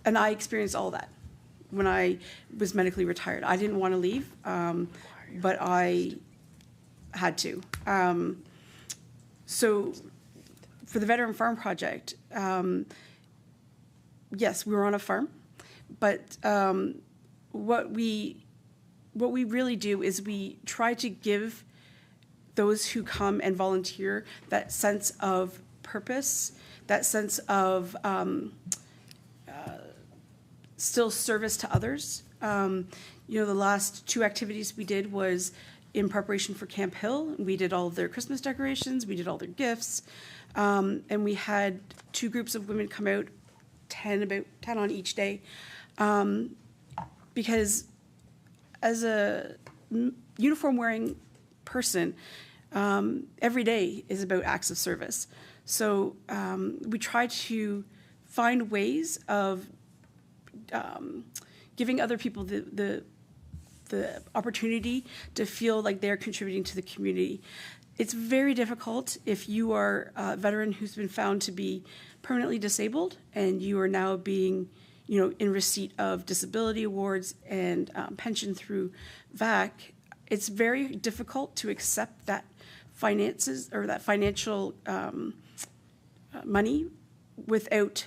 I experienced all that when I was medically retired. I didn't want to leave, but I had to. So for the Veteran Farm Project, yes, we were on a farm, but what we really do is we try to give those who come and volunteer that sense of purpose, that sense of still service to others. The last 2 activities we did was in preparation for Camp Hill. We did all of their Christmas decorations, we did all their gifts, and we had 2 groups of women come out, about 10 on each day, because as a uniform-wearing person, every day is about acts of service. So we try to find ways of giving other people the opportunity to feel like they're contributing to the community. It's very difficult if you are a veteran who's been found to be permanently disabled and you are now being, in receipt of disability awards and pension through VAC. It's very difficult to accept that finances or that financial money without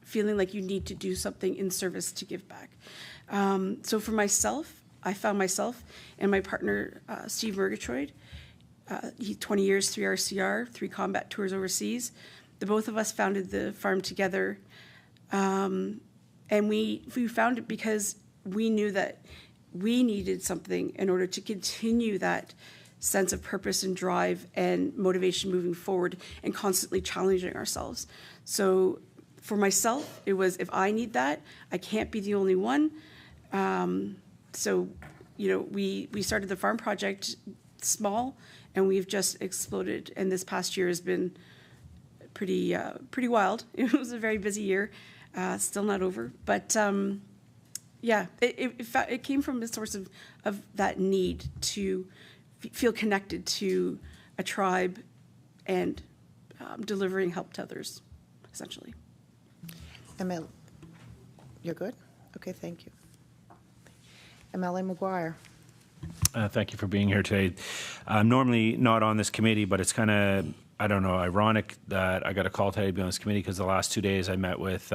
feeling like you need to do something in service to give back. So for myself, I found myself and my partner, Steve Murgatroyd, he 20 years, 3 RCR, 3 combat tours overseas. The both of us founded the farm together. And we found it because we knew that we needed something in order to continue that sense of purpose and drive and motivation moving forward and constantly challenging ourselves. So for myself, it was, if I need that, I can't be the only one. So, we started the farm project small, and we've just exploded. And this past year has been pretty wild. It was a very busy year, still not over. But it came from the source of that need to feel connected to a tribe and delivering help to others, essentially. Emil, you're good? Okay, thank you. MLA McGuire. Thank you for being here today. I'm normally not on this committee, but it's kind of, ironic that I got a call today to be on this committee because the last 2 days I met with,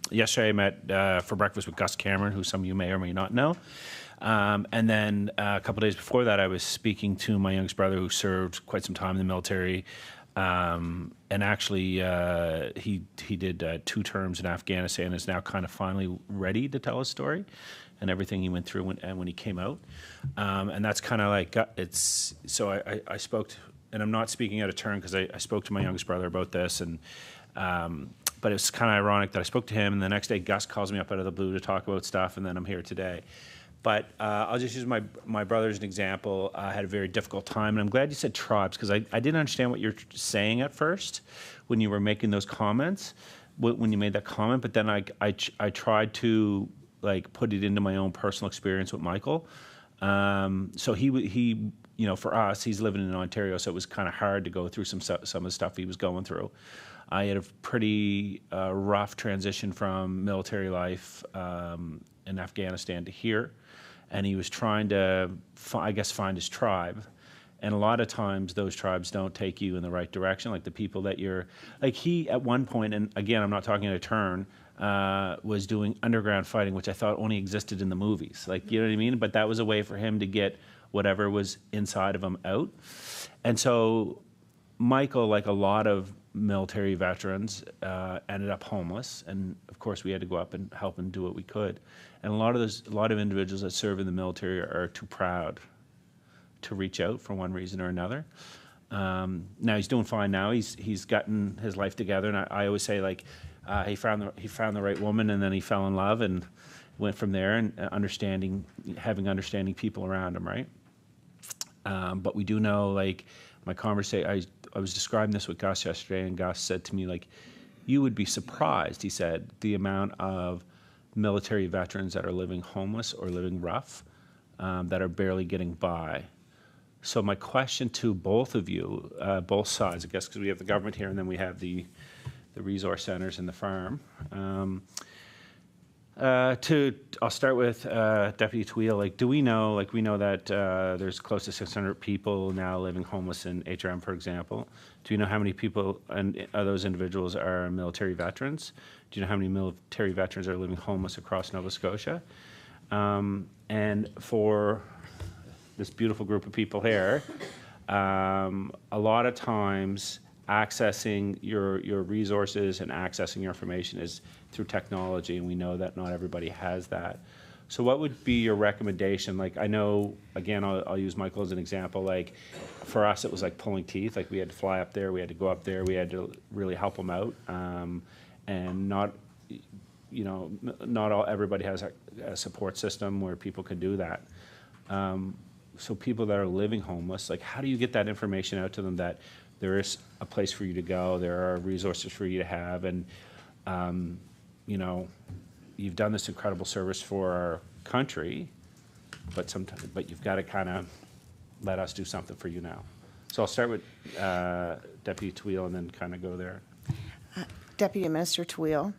yesterday I met for breakfast with Gus Cameron, who some of you may or may not know. And then a couple days before that, I was speaking to my youngest brother who served quite some time in the military. And actually, he did 2 terms in Afghanistan and is now kind of finally ready to tell his story and everything he went through when he came out. And that's kind of like, I spoke to, and I'm not speaking out of turn because I spoke to my youngest brother about this, and but it's kind of ironic that I spoke to him and the next day Gus calls me up out of the blue to talk about stuff, and then I'm here today. But I'll just use my brother as an example. I had a very difficult time, and I'm glad you said tribes because I didn't understand what you're saying at first when you were making those comments, when you made that comment. But then I tried to put it into my own personal experience with Michael. So he for us, he's living in Ontario, so it was kind of hard to go through some of the stuff he was going through. I had a pretty rough transition from military life in Afghanistan to here. And he was trying to, find his tribe. And a lot of times those tribes don't take you in the right direction, like the people that you're, he at one point, and again, I'm not talking out of turn, was doing underground fighting, which I thought only existed in the movies. You know what I mean? But that was a way for him to get whatever was inside of him out. And so Michael, like a lot of military veterans, ended up homeless. And of course we had to go up and help and do what we could. And a lot of individuals that serve in the military are too proud to reach out for one reason or another. Now he's doing fine now. He's gotten his life together, and I always say he found the right woman, and then he fell in love and went from there, and having understanding people around him, right? But we do know, my conversation. I was describing this with Gus yesterday, and Gus said to me, you would be surprised, he said, the amount of military veterans that are living homeless or living rough, that are barely getting by. So my question to both of you, both sides, I guess, because we have the government here and then we have the resource centers and the farm. I'll start with Deputy Taweel. Do we know, we know that there's close to 600 people now living homeless in HRM, for example. Do you know how many people and those individuals are military veterans? Do you know how many military veterans are living homeless across Nova Scotia? And for this beautiful group of people here, a lot of times accessing your resources and accessing your information is through technology, and we know that not everybody has that. So what would be your recommendation? Like, I know, again, I'll use Michael as an example. Like, for us, it was like pulling teeth. Like, we had to fly up there, we had to go up there, we had to really help them out. And not, you know, everybody has a support system where people can do that. So people that are living homeless, like, how do you get that information out to them that there is a place for you to go, there are resources for you to have, and, you know, you've done this incredible service for our country, but you've got to kind of let us do something for you now. So I'll start with Deputy Taweel and then kind of go there. Deputy Minister Taweel.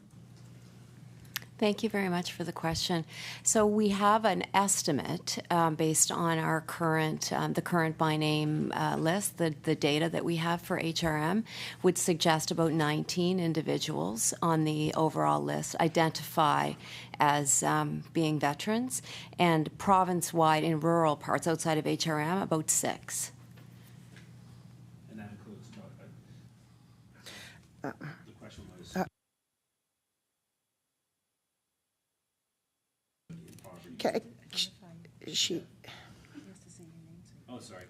Thank you very much for the question. So we have an estimate based on our current, the current by name list. The data that we have for HRM would suggest about 19 individuals on the overall list identify as being veterans, and province-wide in rural parts outside of HRM, about 6. And that includes, the question was... Okay, she. Oh, sorry.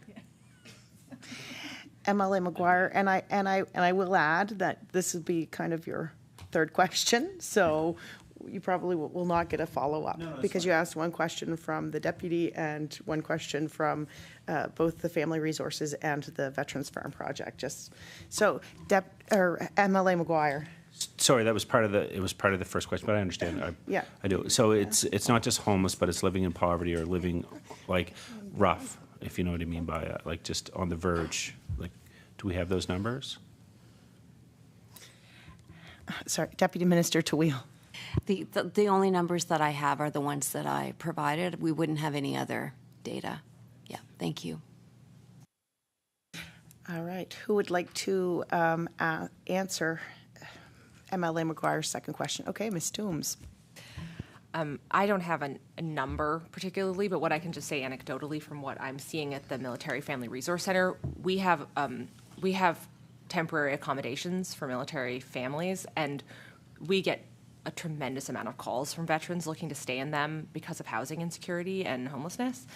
MLA McGuire, and I will add that this would be kind of your third question, so you probably will not get a follow-up because you asked one question from the deputy and one question from both the Family Resources and the Veterans Farm Project. Just so, MLA McGuire. Sorry, that was part of the first question, but I understand. Yeah. I do. So it's not just homeless, but it's living in poverty or living like rough, if you know what I mean by that, like just on the verge. Like, do we have those numbers? Sorry, Deputy Minister Taweel. The only numbers that I have are the ones that I provided. We wouldn't have any other data. Yeah, thank you. All right, who would like to answer MLA McGuire's second question? Okay, Ms. Toombs. I don't have a number particularly, but what I can just say anecdotally from what I'm seeing at the Military Family Resource Center, we have temporary accommodations for military families, and we get a tremendous amount of calls from veterans looking to stay in them because of housing insecurity and homelessness.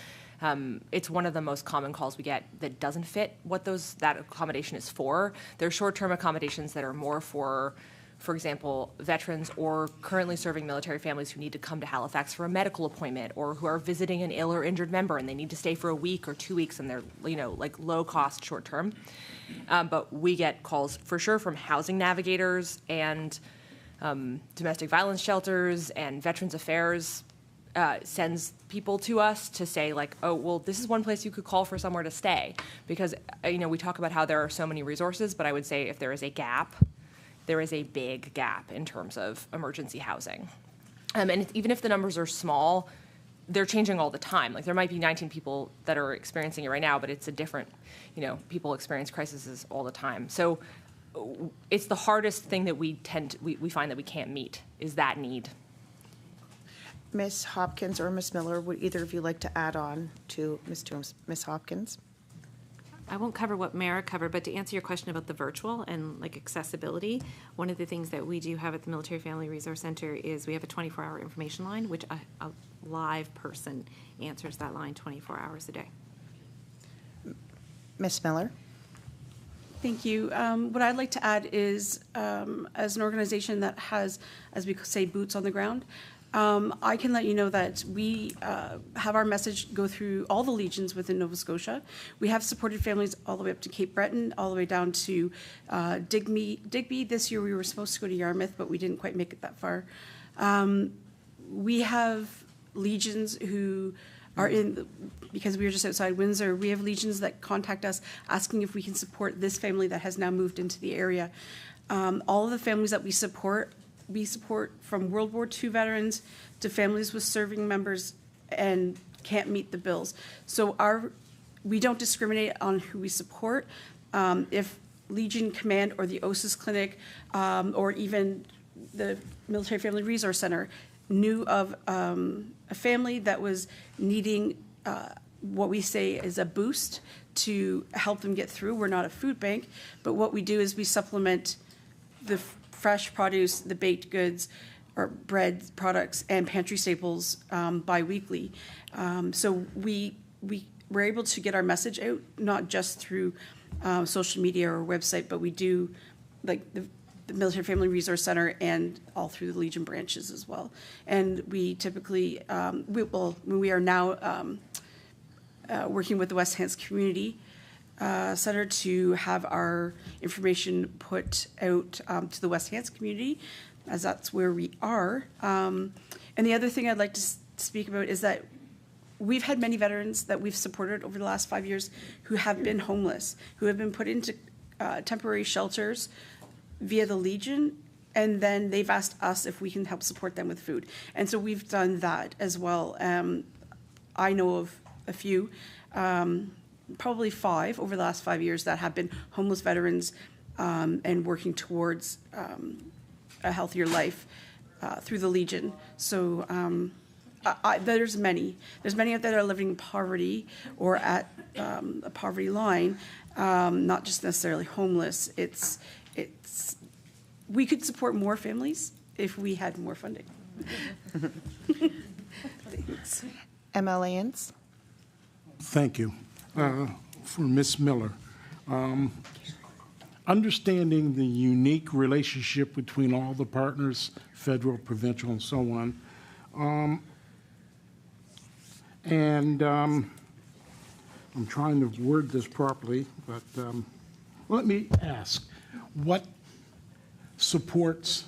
It's one of the most common calls we get that doesn't fit what that accommodation is for. There are short-term accommodations that are more for example, veterans or currently serving military families who need to come to Halifax for a medical appointment, or who are visiting an ill or injured member and they need to stay for a week or 2 weeks, and they're, you know, like low cost short term. But we get calls for sure from housing navigators and domestic violence shelters, and Veterans Affairs sends people to us to say, like, oh, well, this is one place you could call for somewhere to stay. Because, you know, we talk about how there are so many resources, but I would say if there is a gap, there is a big gap in terms of emergency housing. And even if the numbers are small, they're changing all the time. Like, there might be 19 people that are experiencing it right now, but it's a different, you know, people experience crises all the time. So it's the hardest thing that we find that we can't meet, is that need. Ms. Hopkins or Ms. Miller, would either of you like to add on to Ms. Toombs? Ms. Hopkins? I won't cover what Mara covered, but to answer your question about the virtual and like accessibility, one of the things that we do have at the Military Family Resource Center is we have a 24-hour information line, which a live person answers that line 24 hours a day. Ms. Miller? Thank you. What I'd like to add is, as an organization that has, as we say, boots on the ground, I can let you know that we have our message go through all the legions within Nova Scotia. We have supported families all the way up to Cape Breton, all the way down to Digby. This year we were supposed to go to Yarmouth, but we didn't quite make it that far. We have legions who are in, because we were just outside Windsor, we have legions that contact us asking if we can support this family that has now moved into the area. All of the families that we support from World War II veterans to families with serving members and can't meet the bills. So we don't discriminate on who we support. If Legion Command or the OSIS Clinic or even the Military Family Resource Center knew of a family that was needing what we say is a boost to help them get through. We're not a food bank, but what we do is we supplement the fresh produce, the baked goods, or bread products, and pantry staples bi-weekly. So we're able to get our message out, not just through social media or website, but we do like the Military Family Resource Center and all through the Legion branches as well. And we typically, we are now working with the West Hants Community Center to have our information put out to the West Hants community, as that's where we are. And the other thing I'd like to speak about is that we've had many veterans that we've supported over the last 5 years who have been homeless, who have been put into temporary shelters via the Legion, and then they've asked us if we can help support them with food. And so we've done that as well. I know of a few, probably 5 over the last 5 years that have been homeless veterans and working towards a healthier life through the Legion. So there's many out there that are living in poverty or at a poverty line, not just necessarily homeless. We could support more families if we had more funding. Thanks. MLANs. Thank you. For Ms. Miller, understanding the unique relationship between all the partners, federal, provincial, and so on, I'm trying to word this properly, but let me ask, what supports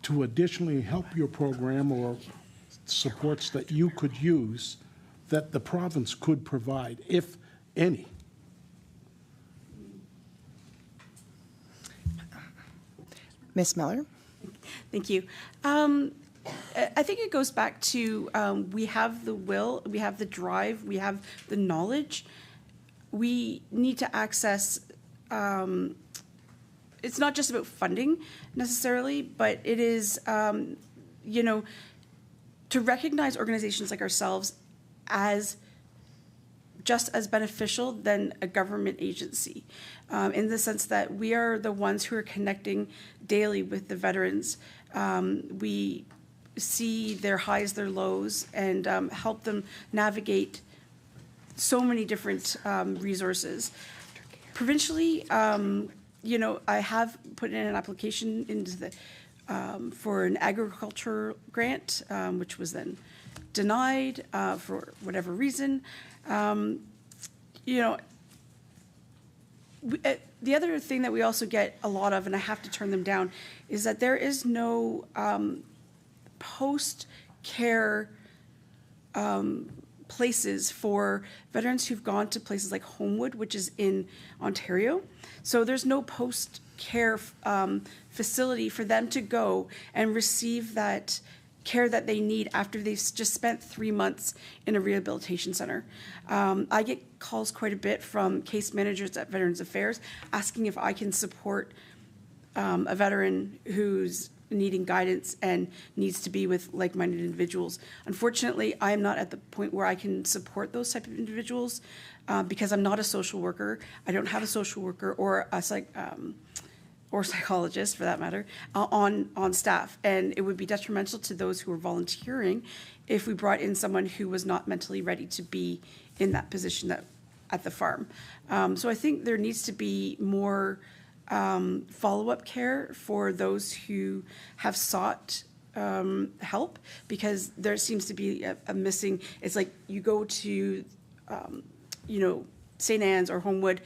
to additionally help your program or supports that you could use that the province could provide, if any? Ms. Miller. Thank you. I think it goes back to we have the will, we have the drive, we have the knowledge. We need to access, it's not just about funding necessarily, but it is, to recognize organizations like ourselves as just as beneficial than a government agency, in the sense that we are the ones who are connecting daily with the veterans. We see their highs, their lows, and help them navigate so many different resources. Provincially, I have put in an application into the for an agriculture grant, which was then denied for whatever reason. The other thing that we also get a lot of, and I have to turn them down, is that there is no post-care places for veterans who've gone to places like Homewood, which is in Ontario. So there's no post-care facility for them to go and receive that care that they need after they've just spent 3 months in a rehabilitation center. I get calls quite a bit from case managers at Veterans Affairs asking if I can support a veteran who's needing guidance and needs to be with like-minded individuals. Unfortunately, I am not at the point where I can support those type of individuals because I'm not a social worker. I don't have a social worker or a psychologist, for that matter, on staff. And it would be detrimental to those who are volunteering if we brought in someone who was not mentally ready to be in that position at the farm. So I think there needs to be more follow-up care for those who have sought help, because there seems to be a missing. It's like you go to, St. Anne's or Homewood,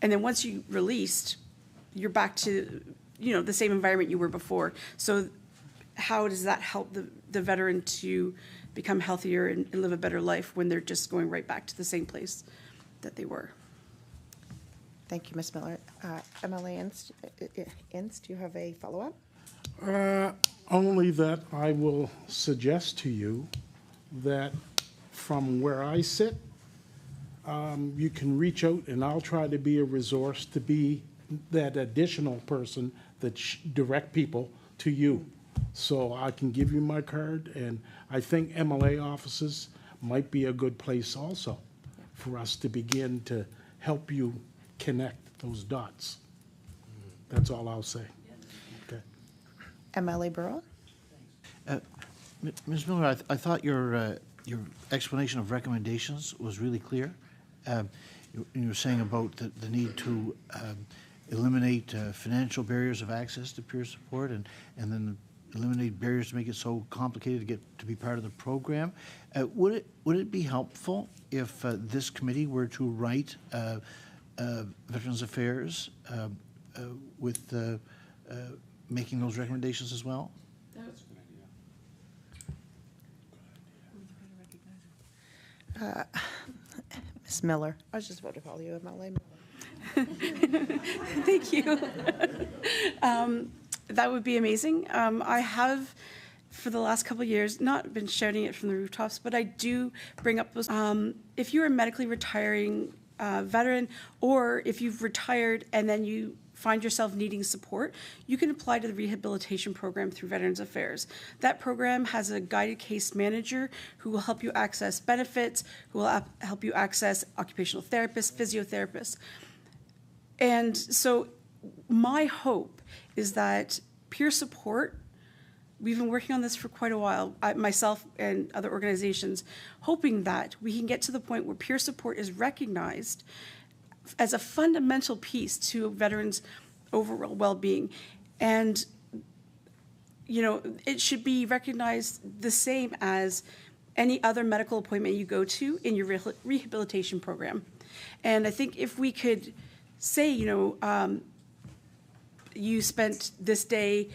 and then once you released, you're back to, the same environment you were before. So how does that help the veteran to become healthier and live a better life when they're just going right back to the same place that they were? Thank you, Ms. Miller. MLA Inst, do you have a follow-up? Only that I will suggest to you that from where I sit, you can reach out and I'll try to be a resource to be that additional person that direct people to you So I can give you my card, and I think MLA offices might be a good place also for us to begin to help you connect those dots. That's all I'll say. Okay. MLA Burrow? Ms. Miller, I thought your explanation of recommendations was really clear. You were saying about the need to eliminate financial barriers of access to peer support and then eliminate barriers to make it so complicated to get to be part of the program. Would it be helpful if this committee were to write Veterans Affairs with making those recommendations as well? Ms. Miller. I was just about to call you MLA Miller. Thank you. That would be amazing. I have, for the last couple of years, not been shouting it from the rooftops, but I do bring up those. If you're a medically retiring veteran, or if you've retired and then you find yourself needing support, you can apply to the rehabilitation program through Veterans Affairs. That program has a guided case manager who will help you access benefits, who will help you access occupational therapists, physiotherapists. And so my hope is that peer support, we've been working on this for quite a while, myself and other organizations, hoping that we can get to the point where peer support is recognized as a fundamental piece to veterans' overall well-being. And, you know, it should be recognized the same as any other medical appointment you go to in your rehabilitation program. And I think if we could say, you know, you spent this day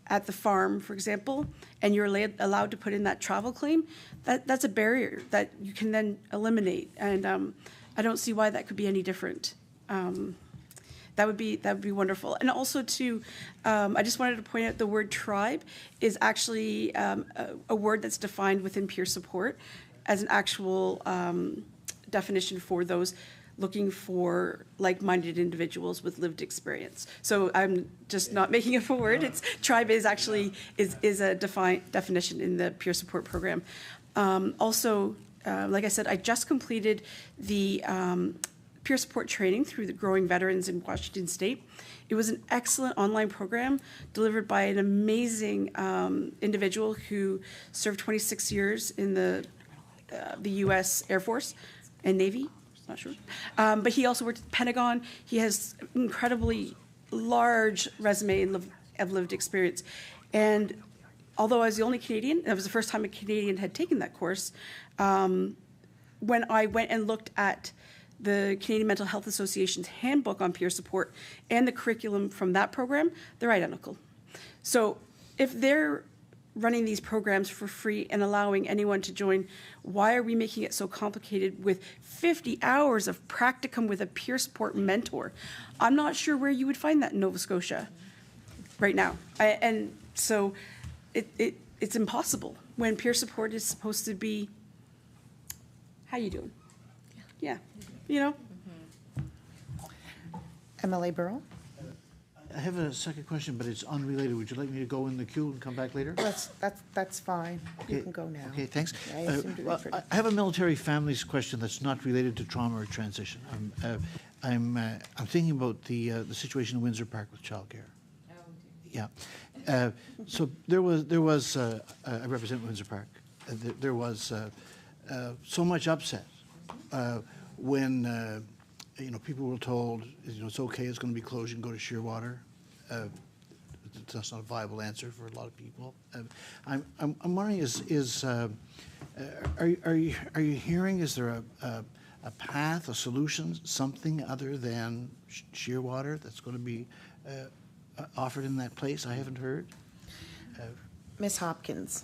at the farm, for example, and you're allowed to put in that travel claim, that's a barrier that you can then eliminate. And I don't see why that could be any different. That would be wonderful. And also too, I just wanted to point out the word tribe is actually a word that's defined within peer support as an actual definition for those looking for like-minded individuals with lived experience. So I'm just not making up a word. It's tribe is actually is a defined definition in the peer support program. Also, like I said, I just completed the peer support training through the Growing Veterans in Washington State. It was an excellent online program delivered by an amazing individual who served 26 years in the U.S. Air Force and Navy. Not sure. But he also worked at the Pentagon. He has incredibly large resume of lived experience. And although I was the only Canadian, that was the first time a Canadian had taken that course, when I went and looked at the Canadian Mental Health Association's handbook on peer support and the curriculum from that program, they're identical. So if they're running these programs for free and allowing anyone to join, why are we making it so complicated with 50 hours of practicum with a peer support mentor? I'm not sure where you would find that in Nova Scotia right now. And so it's impossible when peer support is supposed to be, how you doing? Yeah, you know? MLA Burrow? I have a second question, but it's unrelated. Would you like me to go in the queue and come back later? That's fine. You can go now. Okay, thanks. I assumed it was I have a military families question that's not related to trauma or transition. I'm thinking about the situation in Windsor Park with childcare. Yeah. So there was I represent Windsor Park. There was so much upset when people were told, it's okay, it's going to be closed, you can go to Shearwater. That's not a viable answer for a lot of people. I'm wondering, are you hearing, is there a path, a solution, something other than Shearwater that's going to be offered in that place? I haven't heard. Ms. Hopkins.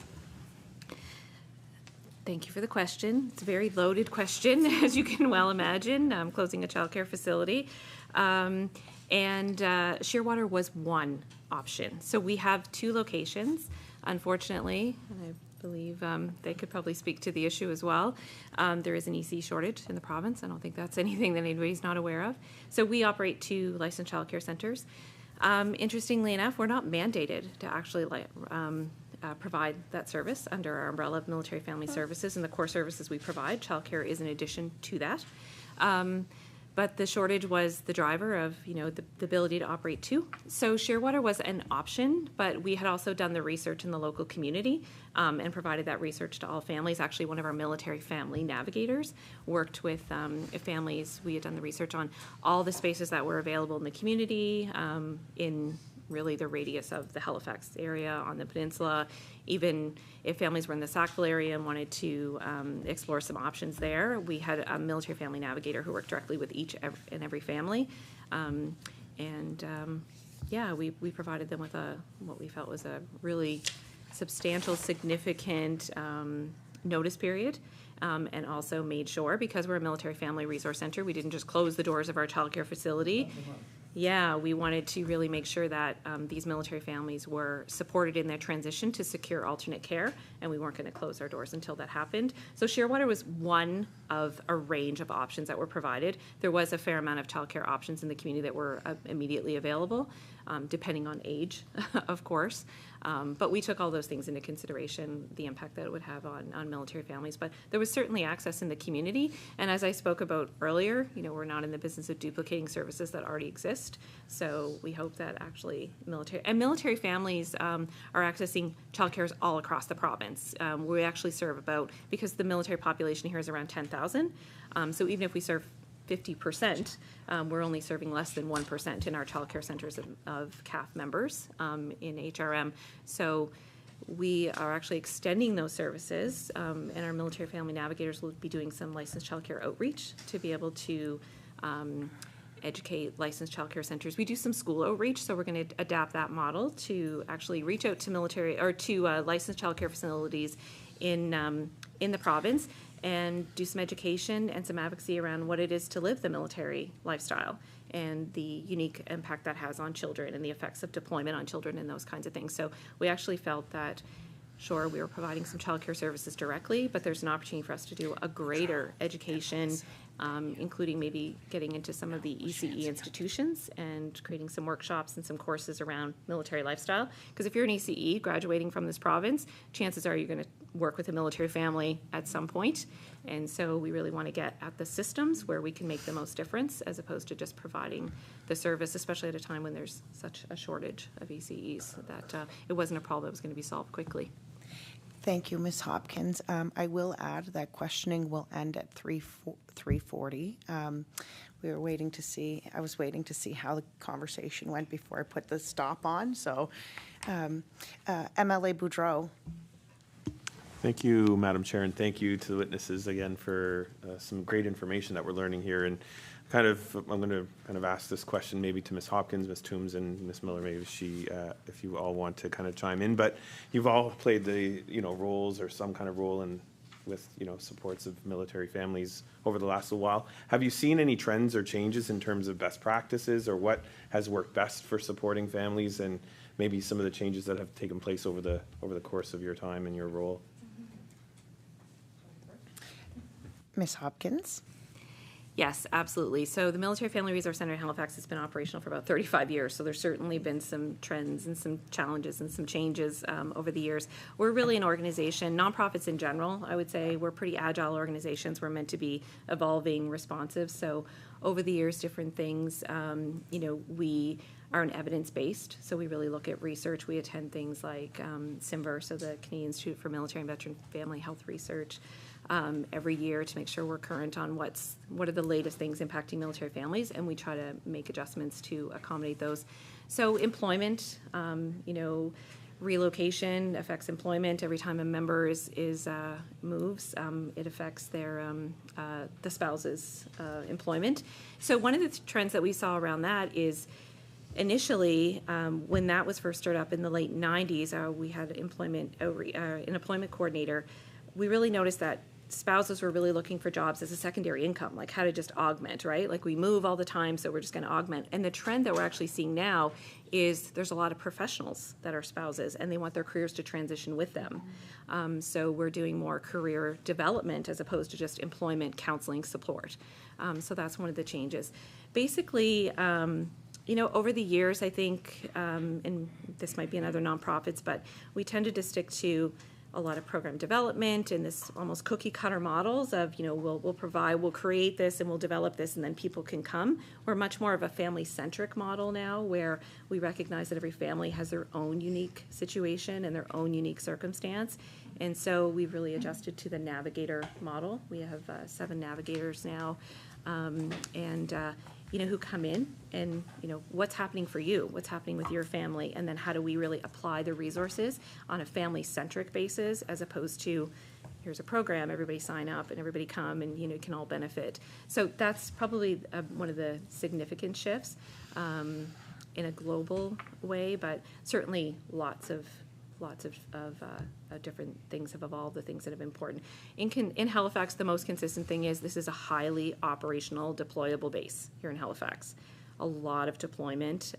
Thank you for the question. It's a very loaded question, as you can well imagine, closing a childcare facility. And Shearwater was one option. So we have two locations, unfortunately, and I believe they could probably speak to the issue as well. There is an EC shortage in the province. I don't think that's anything that anybody's not aware of. So we operate two licensed childcare centers. Interestingly enough, we're not mandated to actually provide that service under our umbrella of military family services, and the core services we provide. Childcare is in addition to that. But the shortage was the driver of, the ability to operate too. So Shearwater was an option, but we had also done the research in the local community and provided that research to all families. Actually, one of our military family navigators worked with families. We had done the research on all the spaces that were available in the community, in really the radius of the Halifax area, on the peninsula. Even if families were in the Sackville area and wanted to explore some options there, we had a military family navigator who worked directly with each and every family. We provided them with what we felt was a really substantial, significant notice period. And also made sure, because we're a military family resource center, we didn't just close the doors of our childcare facility. Yeah, we wanted to really make sure that these military families were supported in their transition to secure alternate care, and we weren't going to close our doors until that happened. So Shearwater was one of a range of options that were provided. There was a fair amount of childcare options in the community that were immediately available, depending on age, of course. But we took all those things into consideration, the impact that it would have on military families. But there was certainly access in the community. And as I spoke about earlier, we're not in the business of duplicating services that already exist. So we hope that actually military families are accessing childcare all across the province. We actually serve because the military population here is around 10,000. So even if we serve 50%, we're only serving less than 1% in our childcare centers of CAF members in HRM. So we are actually extending those services, and our military family navigators will be doing some licensed childcare outreach to be able to educate licensed childcare centers. We do some school outreach, so we're going to adapt that model to actually reach out to military or to licensed childcare facilities in the province and do some education and some advocacy around what it is to live the military lifestyle and the unique impact that has on children and the effects of deployment on children and those kinds of things. So we actually felt that, sure, we were providing some childcare services directly, but there's an opportunity for us to do a greater education, including maybe getting into some of the ECE institutions and creating some workshops and some courses around military lifestyle. Because if you're an ECE graduating from this province, chances are you're going to work with a military family at some point. And so we really want to get at the systems where we can make the most difference, as opposed to just providing the service, especially at a time when there's such a shortage of ECEs, that it wasn't a problem that was going to be solved quickly. Thank you, Ms. Hopkins. I will add that questioning will end at 3:40. We were waiting to see, I was waiting to see how the conversation went before I put the stop on. So, MLA Boudreau. Thank you, Madam Chair, and thank you to the witnesses again for some great information that we're learning here. And I'm going to ask this question maybe to Ms. Hopkins, Ms. Toombs, and Ms. Miller. Maybe if you all want to kind of chime in. But you've all played the roles or some kind of role with supports of military families over the last little while. Have you seen any trends or changes in terms of best practices, or what has worked best for supporting families, and maybe some of the changes that have taken place over the course of your time in your role? Ms. Hopkins. Yes, absolutely. So the Military Family Resource Center in Halifax has been operational for about 35 years. So there's certainly been some trends and some challenges and some changes over the years. We're really an organization, nonprofits in general, I would say, we're pretty agile organizations. We're meant to be evolving, responsive. So over the years, different things, we are an evidence-based. So we really look at research. We attend things like CIMVER, so the Canadian Institute for Military and Veteran Family Health Research, every year to make sure we're current on what are the latest things impacting military families, and we try to make adjustments to accommodate those. So employment, relocation affects employment. Every time a member moves, it affects their the spouse's employment. So one of the trends that we saw around that is, initially, when that was first started up in the late 90s, we had an employment coordinator. We really noticed that spouses were really looking for jobs as a secondary income, like how to just augment, right? Like we move all the time, so we're just going to augment. And the trend that we're actually seeing now is there's a lot of professionals that are spouses, and they want their careers to transition with them. So we're doing more career development as opposed to just employment counseling support. So that's one of the changes. Basically, Over the years, I think, and this might be another nonprofits, but we tended to stick to a lot of program development and this almost cookie cutter models of, we'll create this and we'll develop this and then people can come. We're much more of a family centric model now, where we recognize that every family has their own unique situation and their own unique circumstance. And so we've really adjusted to the navigator model. We have 7 navigators now, who come in and, what's happening for you, what's happening with your family, and then how do we really apply the resources on a family-centric basis, as opposed to, here's a program, everybody sign up and everybody come and, can all benefit. So that's probably one of the significant shifts in a global way, but certainly lots of different things have evolved, the things that have been important. In Halifax, the most consistent thing is this is a highly operational, deployable base here in Halifax. A lot of deployment.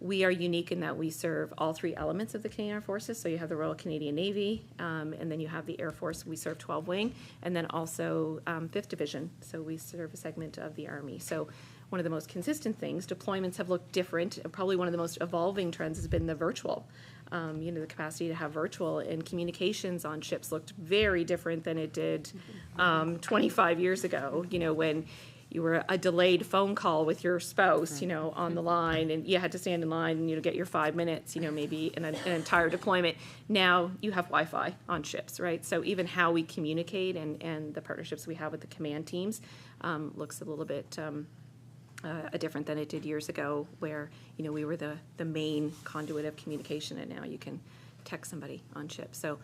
We are unique in that we serve all 3 elements of the Canadian Armed Forces. So you have the Royal Canadian Navy, and then you have the Air Force. We serve 12 Wing, and then also 5th Division. So we serve a segment of the Army. So one of the most consistent things, deployments have looked different. Probably one of the most evolving trends has been the virtual. The capacity to have virtual and communications on ships looked very different than it did 25 years ago, when you were a delayed phone call with your spouse, on the line, and you had to stand in line and, get your 5 minutes, maybe in an entire deployment. Now you have Wi-Fi on ships, right? So even how we communicate and the partnerships we have with the command teams looks a little bit different than it did years ago, where we were the main conduit of communication, and now you can text somebody on ships. So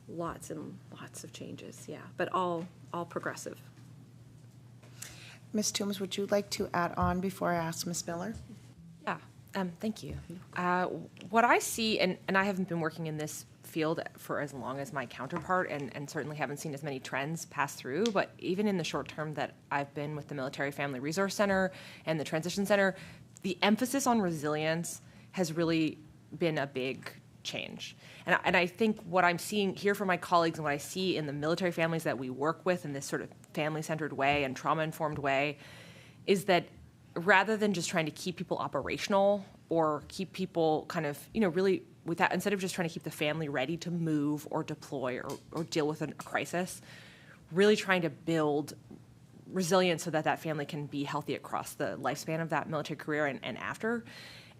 lots and lots of changes, yeah, but all progressive. Ms. Toombs, would you like to add on before I ask Ms. Miller? Yeah, thank you. What I see, and I haven't been working in this field for as long as my counterpart, and certainly haven't seen as many trends pass through, but even in the short term that I've been with the Military Family Resource Center and the Transition Center, the emphasis on resilience has really been a big change. And I think what I'm seeing here from my colleagues and what I see in the military families that we work with in this sort of family-centered way and trauma-informed way is that rather than just trying to keep people operational or keep people kind of, really with that, instead of just trying to keep the family ready to move or deploy or deal with a crisis, really trying to build resilience so that that family can be healthy across the lifespan of that military career and after.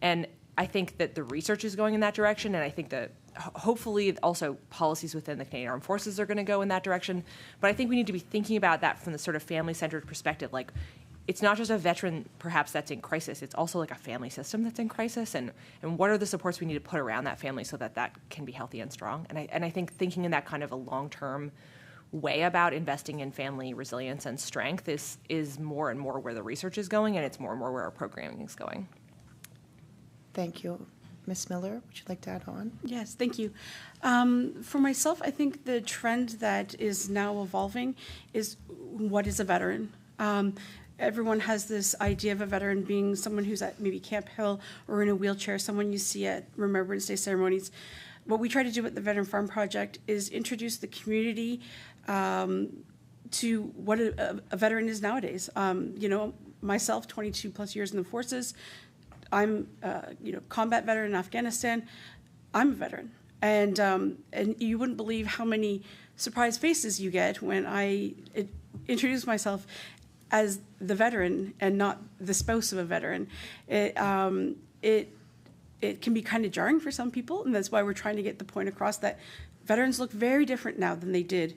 And I think that the research is going in that direction, and I think that hopefully also policies within the Canadian Armed Forces are going to go in that direction. But I think we need to be thinking about that from the sort of family-centered perspective. Like, it's not just a veteran perhaps that's in crisis, it's also like a family system that's in crisis, and what are the supports we need to put around that family so that that can be healthy and strong. And I think thinking in that kind of a long-term way about investing in family resilience and strength is more and more where the research is going, and it's more and more where our programming is going. Thank you. Ms. Miller, would you like to add on? Yes, thank you. For myself, I think the trend that is now evolving is what is a veteran? Everyone has this idea of a veteran being someone who's at maybe Camp Hill or in a wheelchair, someone you see at Remembrance Day ceremonies. What we try to do at the Veteran Farm Project is introduce the community to what a veteran is nowadays. Myself, 22 plus years in the forces, I'm combat veteran in Afghanistan. I'm a veteran. And you wouldn't believe how many surprised faces you get when I introduce myself as the veteran and not the spouse of a veteran. It can be kind of jarring for some people, and that's why we're trying to get the point across that veterans look very different now than they did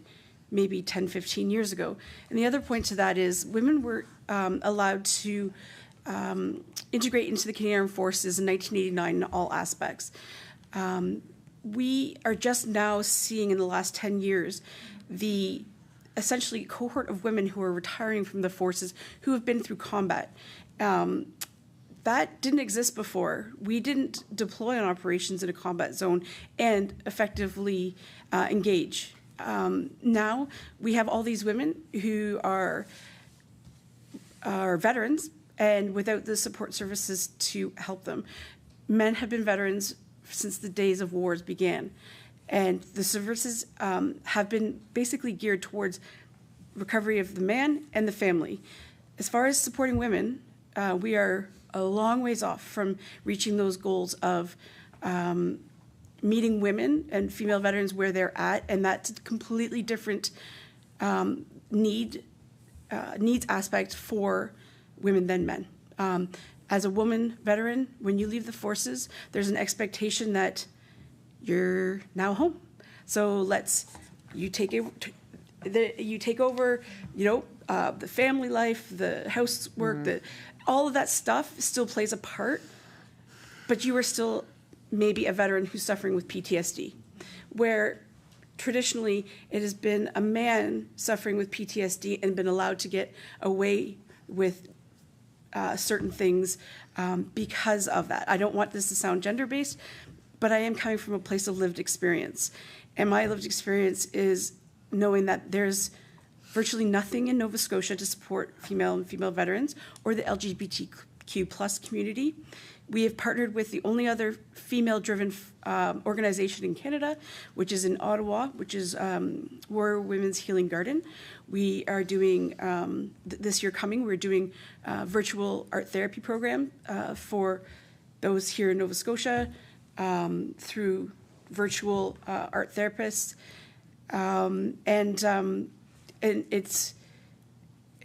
maybe 10, 15 years ago. And the other point to that is women were allowed to integrate into the Canadian Armed Forces in 1989 in all aspects. We are just now seeing in the last 10 years the essentially cohort of women who are retiring from the forces who have been through combat. That didn't exist before. We didn't deploy on operations in a combat zone and effectively engage. Now we have all these women who are veterans and without the support services to help them. Men have been veterans since the days of wars began. And the services have been basically geared towards recovery of the man and the family. As far as supporting women, we are a long ways off from reaching those goals of meeting women and female veterans where they're at, and that's a completely different needs aspect for women than men. As a woman veteran, when you leave the forces, there's an expectation that you're now home. So you take over, the family life, the housework, all of that stuff still plays a part, but you are still maybe a veteran who's suffering with PTSD, where traditionally it has been a man suffering with PTSD and been allowed to get away with certain things because of that. I don't want this to sound gender-based, but I am coming from a place of lived experience. And my lived experience is knowing that there's virtually nothing in Nova Scotia to support female and female veterans or the LGBTQ plus community. We have partnered with the only other female-driven organization in Canada, which is in Ottawa, which is War Women's Healing Garden. We are doing, this year coming, we're doing a virtual art therapy program for those here in Nova Scotia through virtual art therapists. And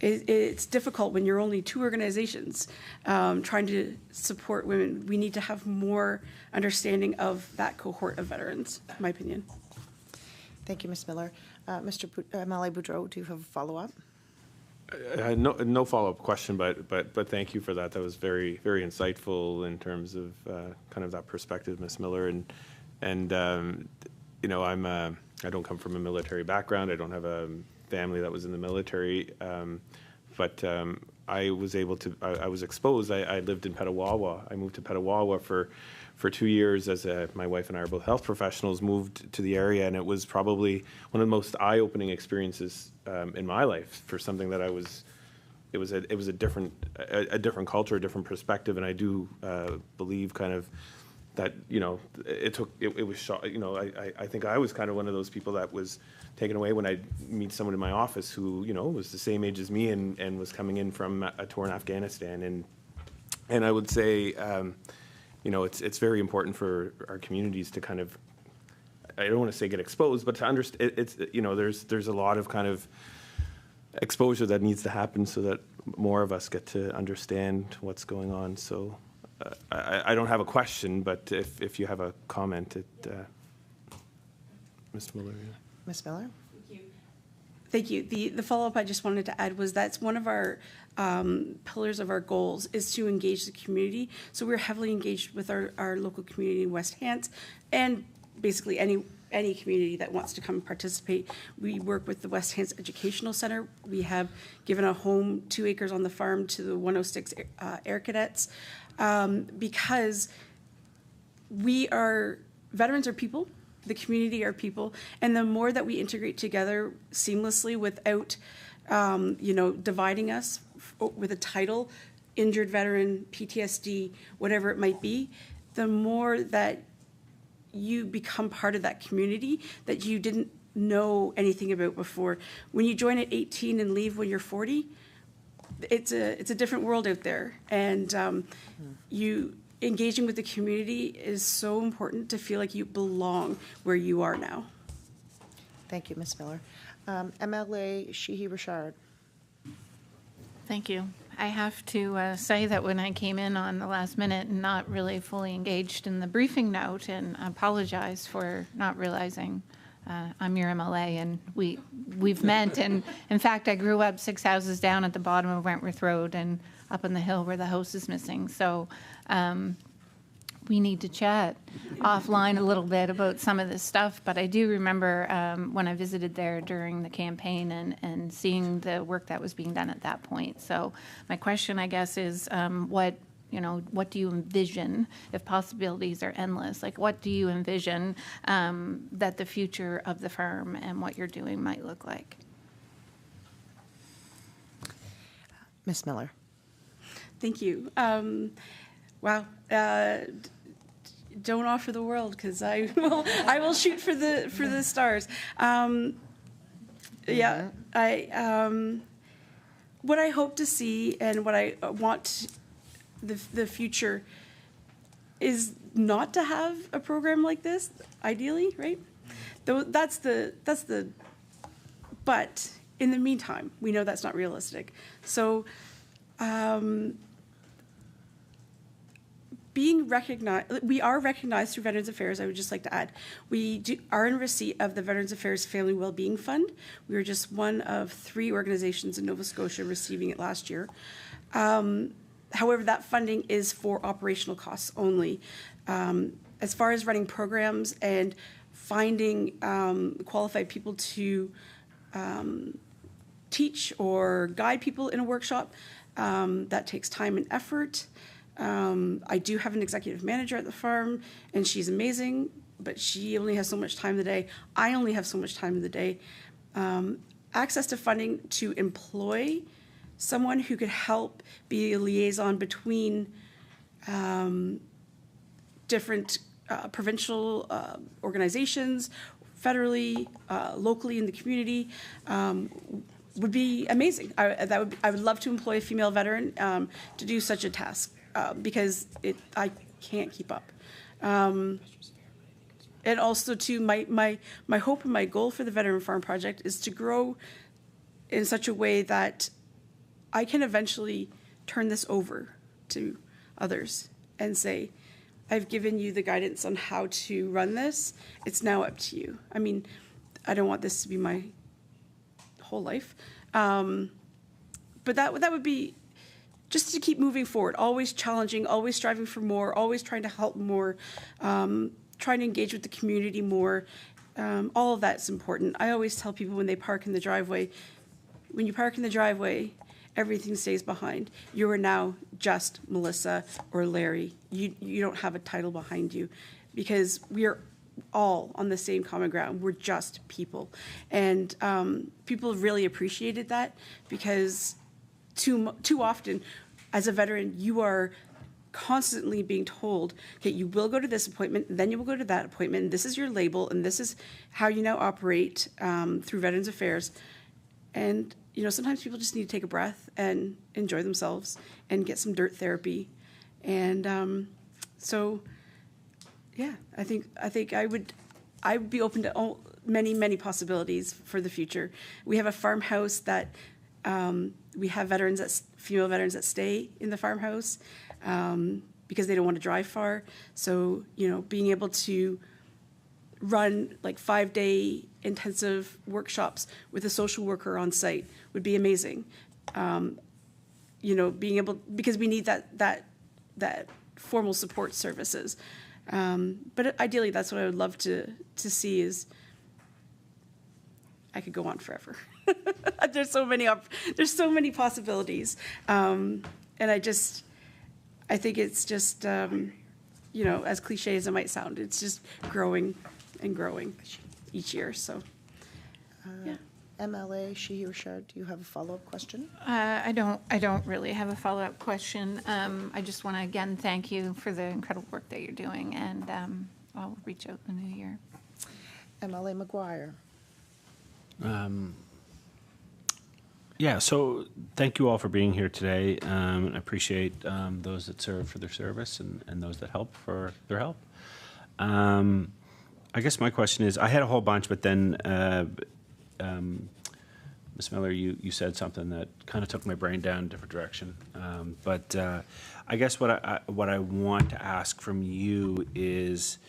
it's difficult when you're only two organizations trying to support women. We need to have more understanding of that cohort of veterans, in my opinion. Thank you, Ms. Miller. Mr. MLA Boudreau, do you have a follow-up? No follow-up question, but thank you for that. That was very, very insightful in terms of kind of that perspective, Ms. Miller. And I don't come from a military background. I don't have a family that was in the military, but I was able to. I was exposed. I lived in Petawawa. I moved to Petawawa for 2 years as my wife and I are both health professionals. Moved to the area, and it was probably one of the most eye-opening experiences in my life for something that I was. It was a different culture, a different perspective, and I do believe kind of that it was shock. I think I was kind of one of those people that was taken away when I meet someone in my office who was the same age as me and was coming in from a tour in Afghanistan, and I would say it's very important for our communities to kind of, I don't want to say get exposed, but to understand there's a lot of kind of exposure that needs to happen so that more of us get to understand what's going on. So I don't have a question, but if you have a comment, Mr. Miller. Yeah. Ms. Miller? Thank you. The follow-up I just wanted to add was that's one of our pillars of our goals is to engage the community. So we're heavily engaged with our local community in West Hants and basically any community that wants to come and participate. We work with the West Hants Educational Center. We have given a home, 2 acres on the farm, to the 106 Air Cadets because veterans are people. The community are people, and the more that we integrate together seamlessly without, dividing us with a title, injured veteran, PTSD, whatever it might be, the more that you become part of that community that you didn't know anything about before. When you join at 18 and leave when you're 40, it's a different world out there, and engaging with the community is so important to feel like you belong where you are now. Thank you, Ms. Miller. MLA Sheehy Richard. Thank you. I have to say that when I came in on the last minute and not really fully engaged in the briefing note, and I apologize for not realizing I'm your MLA, and we've met, and in fact, I grew up 6 houses down at the bottom of Wentworth Road and up on the hill where the house is missing. So we need to chat offline a little bit about some of this stuff. But I do remember when I visited there during the campaign and seeing the work that was being done at that point. So my question, I guess, is what do you envision, if possibilities are endless? Like, what do you envision that the future of the firm and what you're doing might look like? Ms. Miller. Thank you. Wow. Don't offer the world, because I will shoot for the stars. Yeah. What I hope to see and what I want the future is not to have a program like this, ideally, right? Though that's the, but in the meantime, we know that's not realistic. So, being recognized, we are recognized through Veterans Affairs. I would just like to add, are in receipt of the Veterans Affairs Family Wellbeing Fund. We were just one of 3 organizations in Nova Scotia receiving it last year. However, that funding is for operational costs only. As far as running programs and finding qualified people to teach or guide people in a workshop, that takes time and effort. I do have an executive manager at the farm, and she's amazing, but she only has so much time in the day. I only have so much time in the day. Access to funding to employ someone who could help be a liaison between different provincial organizations, federally, locally in the community, would be amazing. I would love to employ a female veteran to do such a task because I can't keep up. And also, too, my hope and my goal for the Veteran Farm Project is to grow in such a way that I can eventually turn this over to others and say, I've given you the guidance on how to run this. It's now up to you. I mean, I don't want this to be my whole life. But that would be just to keep moving forward, always challenging, always striving for more, always trying to help more, trying to engage with the community more. All of that's important. I always tell people when they park in the driveway, when you park in the driveway, everything stays behind. You are now just Melissa or Larry. You don't have a title behind you because we are all on the same common ground. We're just people. And people really appreciated that because too often as a veteran, you are constantly being told, okay, you will go to this appointment, then you will go to that appointment, and this is your label, and this is how you now operate through Veterans Affairs. And sometimes people just need to take a breath and enjoy themselves and get some dirt therapy. And so, yeah, I think I would be open to many possibilities for the future. We have a farmhouse that we have female veterans that stay in the farmhouse because they don't want to drive far. So, being able to run like 5-day intensive workshops with a social worker on site would be amazing. Being able, because we need that formal support services. But ideally, that's what I would love to see is I could go on forever. There's so many possibilities. And I think it's just, as cliche as it might sound, it's just growing and growing each year. So, yeah. MLA Sheehy Richard, do you have a follow-up question? I don't really have a follow-up question. I just want to again thank you for the incredible work that you're doing, and I'll reach out in the new year. MLA McGuire. Yeah, so thank you all for being here today. I appreciate those that serve for their service and those that help for their help. I guess my question is, I had a whole bunch, but then Ms. Miller, you said something that kind of took my brain down a different direction. But I guess what I want to ask from you is,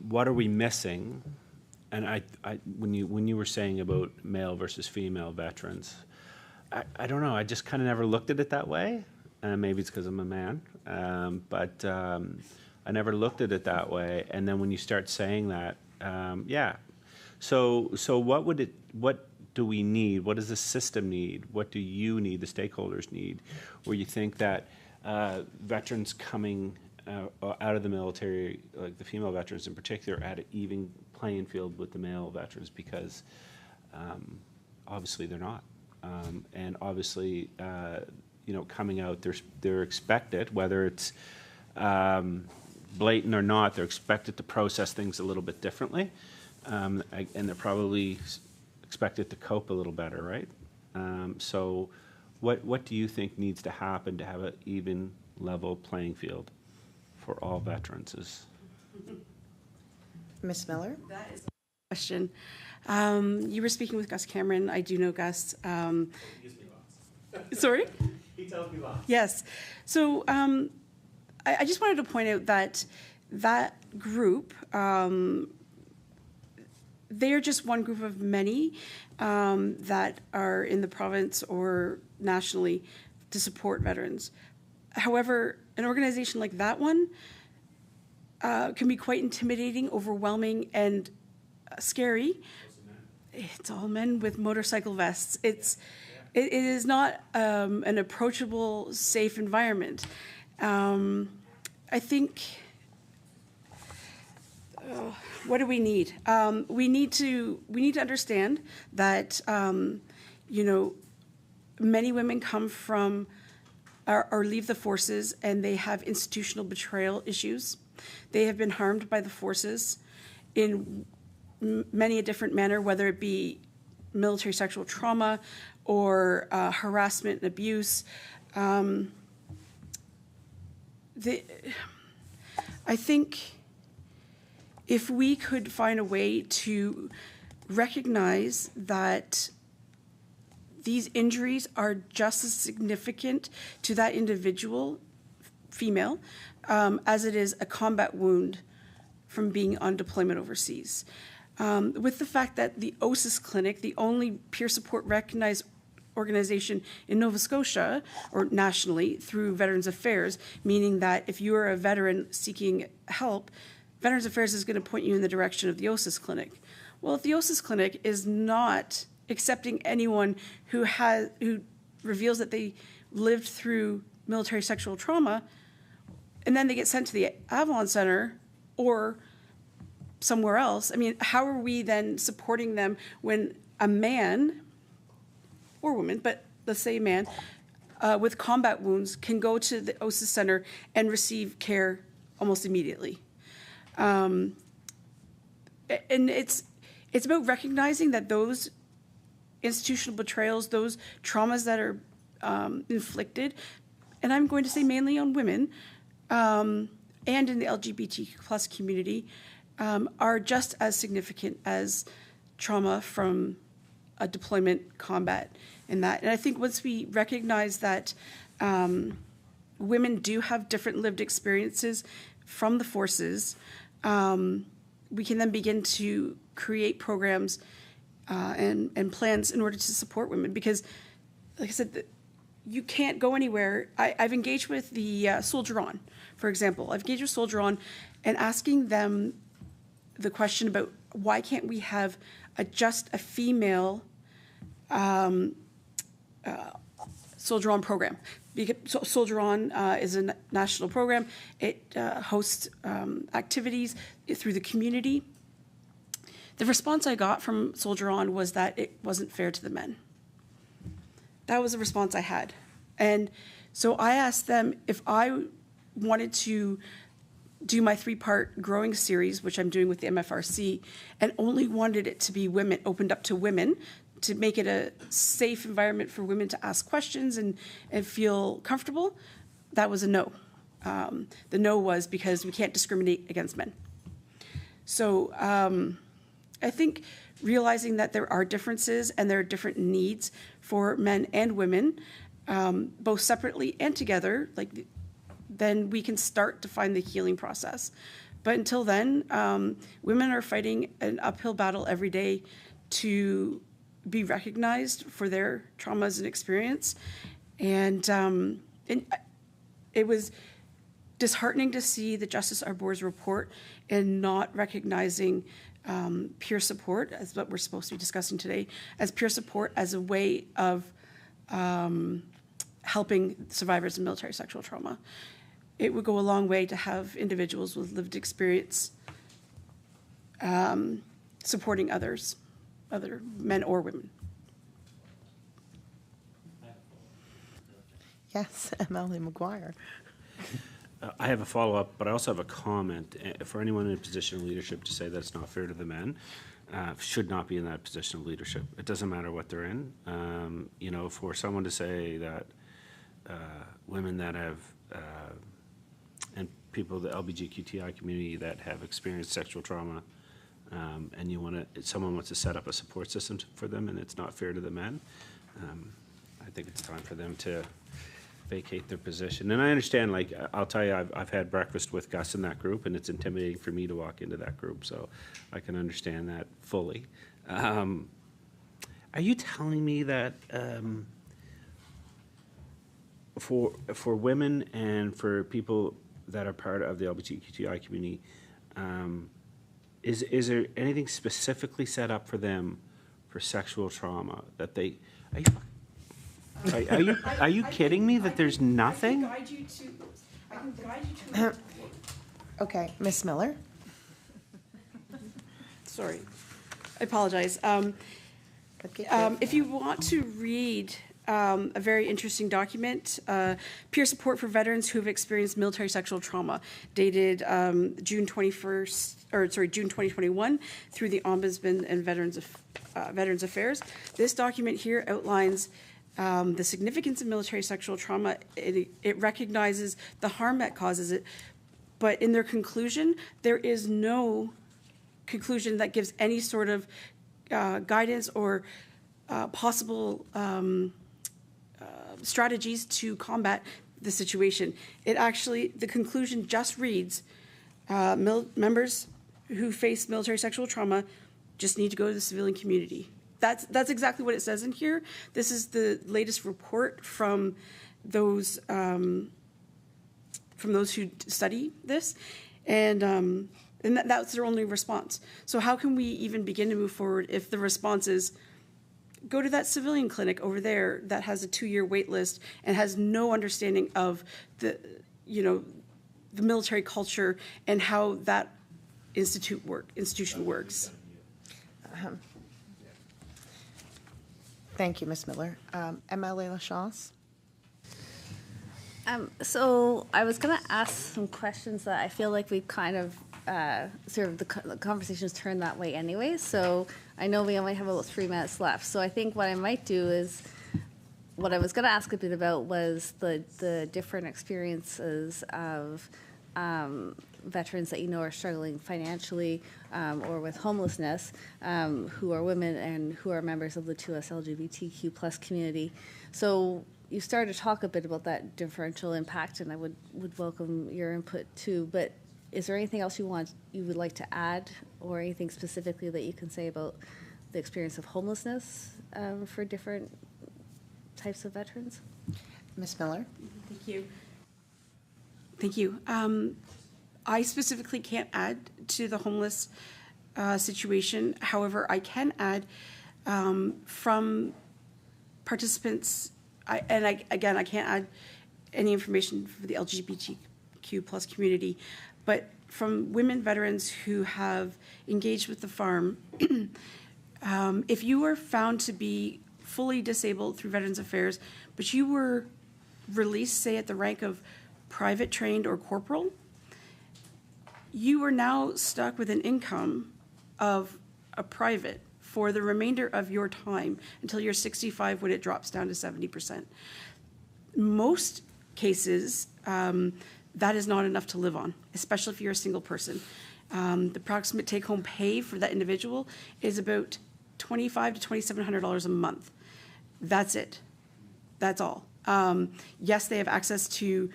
what are we missing? And when you were saying about male versus female veterans, I don't know. I just kind of never looked at it that way. Maybe it's because I'm a man, but I never looked at it that way. And then when you start saying that, yeah. So what do we need? What does the system need? What do you need? The stakeholders need? Where you think that veterans coming out of the military, like the female veterans in particular, at an even playing field with the male veterans, because obviously they're not, and obviously coming out, they're expected, whether it's blatant or not, they're expected to process things a little bit differently, and they're probably expected to cope a little better, right? So what do you think needs to happen to have an even level playing field for all veterans is? Ms. Miller? That is a question. You were speaking with Gus Cameron. I do know Gus. Sorry? He tells me lots. Yes. So I just wanted to point out that that group, they are just one group of many that are in the province or nationally to support veterans. However, an organization like that one can be quite intimidating, overwhelming, and scary. It's all men with motorcycle vests. It is not an approachable, safe environment. I think, what do we need? We need to understand that many women come from or leave the forces and they have institutional betrayal issues. They have been harmed by the forces in many a different manner, whether it be military sexual trauma or harassment and abuse. I think if we could find a way to recognize that these injuries are just as significant to that individual, female, as it is a combat wound from being on deployment overseas. With the fact that the OSIS clinic, the only peer support recognized organization in Nova Scotia, or nationally, through Veterans Affairs, meaning that if you are a veteran seeking help, Veterans Affairs is going to point you in the direction of the OSIS clinic. Well, if the OSIS clinic is not accepting anyone who reveals that they lived through military sexual trauma, and then they get sent to the Avalon Center or somewhere else, I mean, how are we then supporting them when a man or woman, but let's say a man with combat wounds can go to the OSIS Center and receive care almost immediately? And it's about recognizing that those institutional betrayals, those traumas that are inflicted, and I'm going to say mainly on women, and in the LGBT plus community, are just as significant as trauma from a deployment, combat, and that. And I think once we recognize that women do have different lived experiences from the forces, we can then begin to create programs and plans in order to support women. Because, like I said, you can't go anywhere. I've engaged with the Soldier On, for example. I've engaged with Soldier On and asking them the question about why can't we have just a female Soldier On program. Because Soldier On is a national program. It hosts activities through the community. The response I got from Soldier On was that it wasn't fair to the men. That was the response I had. And so I asked them if I wanted to do my 3-part growing series, which I'm doing with the MFRC, and only wanted it to be women, opened up to women, to make it a safe environment for women to ask questions and feel comfortable, that was a no. The no was because we can't discriminate against men. So I think realizing that there are differences and there are different needs for men and women, both separately and together, then we can start to find the healing process. But until then, women are fighting an uphill battle every day to be recognized for their traumas and experience. And it was disheartening to see the Justice Arbour's report and not recognizing peer support, as what we're supposed to be discussing today, as peer support as a way of helping survivors of military sexual trauma. It would go a long way to have individuals with lived experience supporting others, other men or women. Yes, Emily McGuire. I have a follow-up, but I also have a comment for anyone in a position of leadership to say that it's not fair to the men. Should not be in that position of leadership. It doesn't matter what they're in. For someone to say that women that have, and people, the LGBTQI community that have experienced sexual trauma, and someone wants to set up a support system for them, and it's not fair to the men, I think it's time for them to vacate their position. And I understand, like, I'll tell you, I've had breakfast with Gus in that group, and it's intimidating for me to walk into that group, so I can understand that fully. Are you telling me that for women and for people that are part of the LGBTQI community, is there anything specifically set up for them for sexual trauma that they? Are you kidding me that there's nothing? I can guide you to. Okay, Ms. Miller? Sorry, I apologize. If you want to read a very interesting document, Peer Support for Veterans Who Have Experienced Military Sexual Trauma, dated June 2021, through the Ombudsman and Veterans Affairs. This document here outlines the significance of military sexual trauma. It recognizes the harm that causes it, but in their conclusion, there is no conclusion that gives any sort of guidance or possible strategies to combat the situation. The conclusion just reads, members who face military sexual trauma just need to go to the civilian community. That's exactly what it says in here. This is the latest report from those who study this, and that's their only response. So how can we even begin to move forward if the response is, go to that civilian clinic over there that has a 2-year wait list and has no understanding of the military culture and how that institution works. Thank you, Ms. Miller. MLA LaChance? So I was going to ask some questions that I feel like we've kind of the conversation's turned that way anyway. So I know we only have about 3 minutes left. So I think what I might do is, what I was going to ask a bit about was the different experiences of veterans that you know are struggling financially or with homelessness, who are women and who are members of the 2S LGBTQ plus community. So you started to talk a bit about that differential impact, and I would welcome your input too. But is there anything else you would like to add, or anything specifically that you can say about the experience of homelessness for different types of veterans? Ms. Miller? Thank you. I specifically can't add to the homeless situation. However, I can add from participants, I can't add any information for the LGBTQ plus community, but from women veterans who have engaged with the farm, if you were found to be fully disabled through Veterans Affairs, but you were released, say, at the rank of private trained or corporal, you are now stuck with an income of a private for the remainder of your time until you're 65, when it drops down to 70%. Most cases, that is not enough to live on, especially if you're a single person. The approximate take-home pay for that individual is about $2,500 to $2,700 a month. That's it. That's all. Yes, they have access to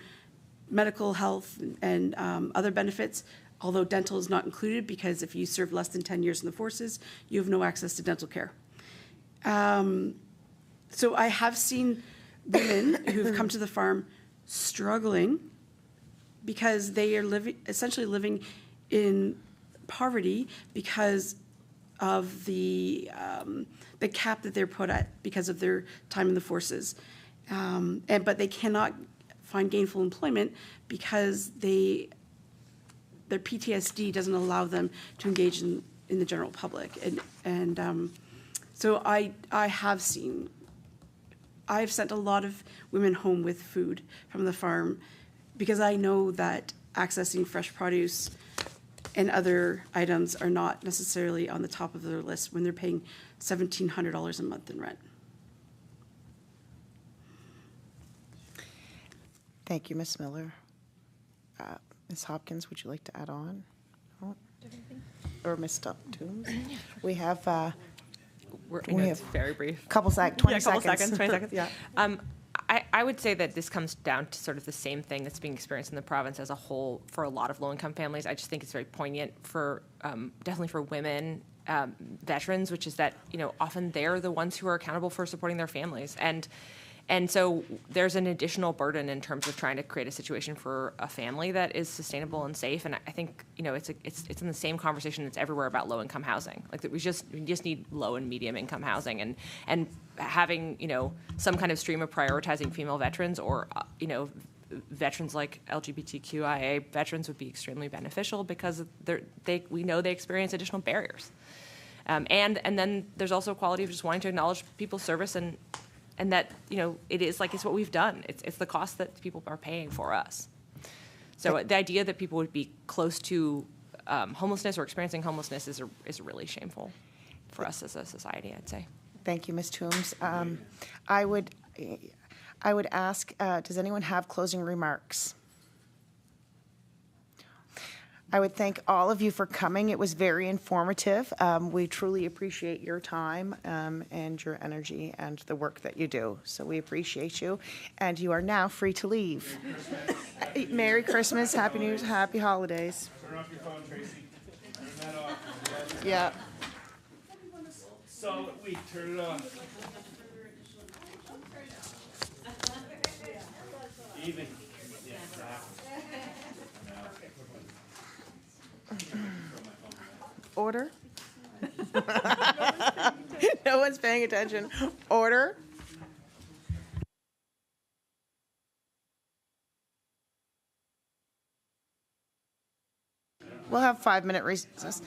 medical health and other benefits, although dental is not included, because if you serve less than 10 years in the forces, you have no access to dental care. So I have seen women who've come to the farm struggling because they are essentially living in poverty because of the cap that they're put at because of their time in the forces. But they cannot find gainful employment because their PTSD doesn't allow them to engage in the general public. So I've sent a lot of women home with food from the farm because I know that accessing fresh produce and other items are not necessarily on the top of their list when they're paying $1,700 a month in rent. Thank you, Ms. Miller. Ms. Hopkins, would you like to add on? No? Or Ms. Toombs? We have, It's very brief. couple 20 Yeah, couple seconds, 20 seconds. Yeah. I would say that this comes down to sort of the same thing that's being experienced in the province as a whole for a lot of low-income families. I just think it's very poignant for, definitely for women, veterans, which is that, often they're the ones who are accountable for supporting their families. And so there's an additional burden in terms of trying to create a situation for a family that is sustainable and safe. And I think, it's in the same conversation that's everywhere about low-income housing. Like that we just need low and medium-income housing, and having, some kind of stream of prioritizing female veterans or, veterans like LGBTQIA veterans would be extremely beneficial because we know they experience additional barriers. And then there's also a quality of just wanting to acknowledge people's service and that, it's what we've done. It's the cost that people are paying for us. So the idea that people would be close to homelessness or experiencing homelessness is really shameful for us as a society, I'd say. Thank you, Ms. Toombs. I would ask, does anyone have closing remarks? I would thank all of you for coming. It was very informative. We truly appreciate your time and your energy and the work that you do. So we appreciate you. And you are now free to leave. Merry Christmas, Happy New Year's, Happy Holidays. Turn off your phone, Tracy. Turn that off. Yeah. So we turn it off. Evening. Order. No one's paying attention. Order. We'll have 5-minute recess.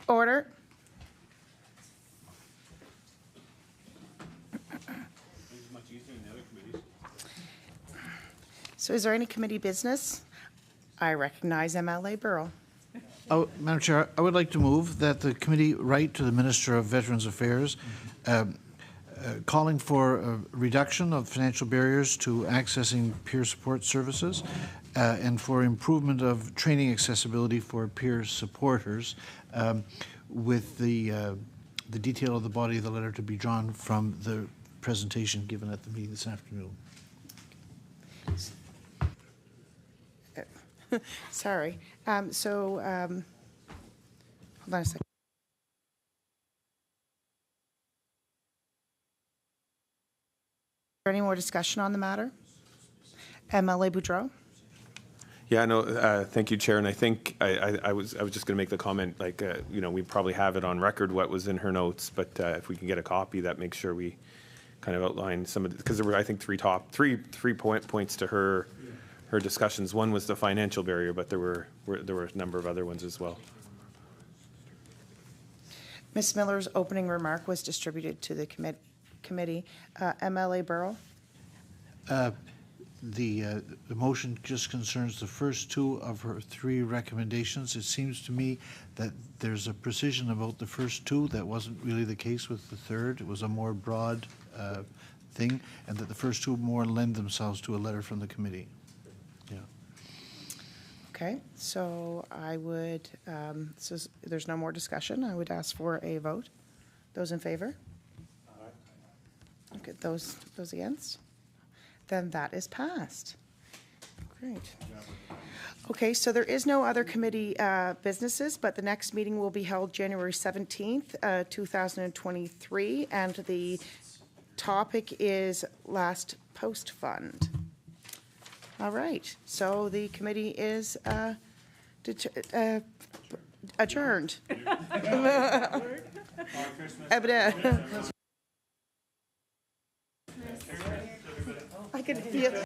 Order. So is there any committee business? I recognize MLA Burrow. Oh, Madam Chair, I would like to move that the committee write to the Minister of Veterans Affairs calling for a reduction of financial barriers to accessing peer support services and for improvement of training accessibility for peer supporters with the detail of the body of the letter to be drawn from the presentation given at the meeting this afternoon. Sorry. Hold on a second. Is there any more discussion on the matter? MLA Boudreau? Yeah, no, thank you, Chair. And I think I was just going to make the comment, like, you know, we probably have it on record what was in her notes, but if we can get a copy, that makes sure we kind of outline some of the, because there were, I think, three points to her discussions. One was the financial barrier, but there were a number of other ones as well. Ms. Miller's opening remark was distributed to the committee. MLA Burrow? The motion just concerns the first two of her three recommendations. It seems to me that there's a precision about the first two that wasn't really the case with the third. It was a more broad thing, and that the first two more lend themselves to a letter from the committee. Yeah. Okay, so I would, so there's no more discussion. I would ask for a vote. Those in favor? Okay, those against? Then that is passed. Great. Okay, so there is no other committee businesses, but the next meeting will be held January 17th, 2023, and the topic is last post fund. All right, so the committee is adjourned. I can feel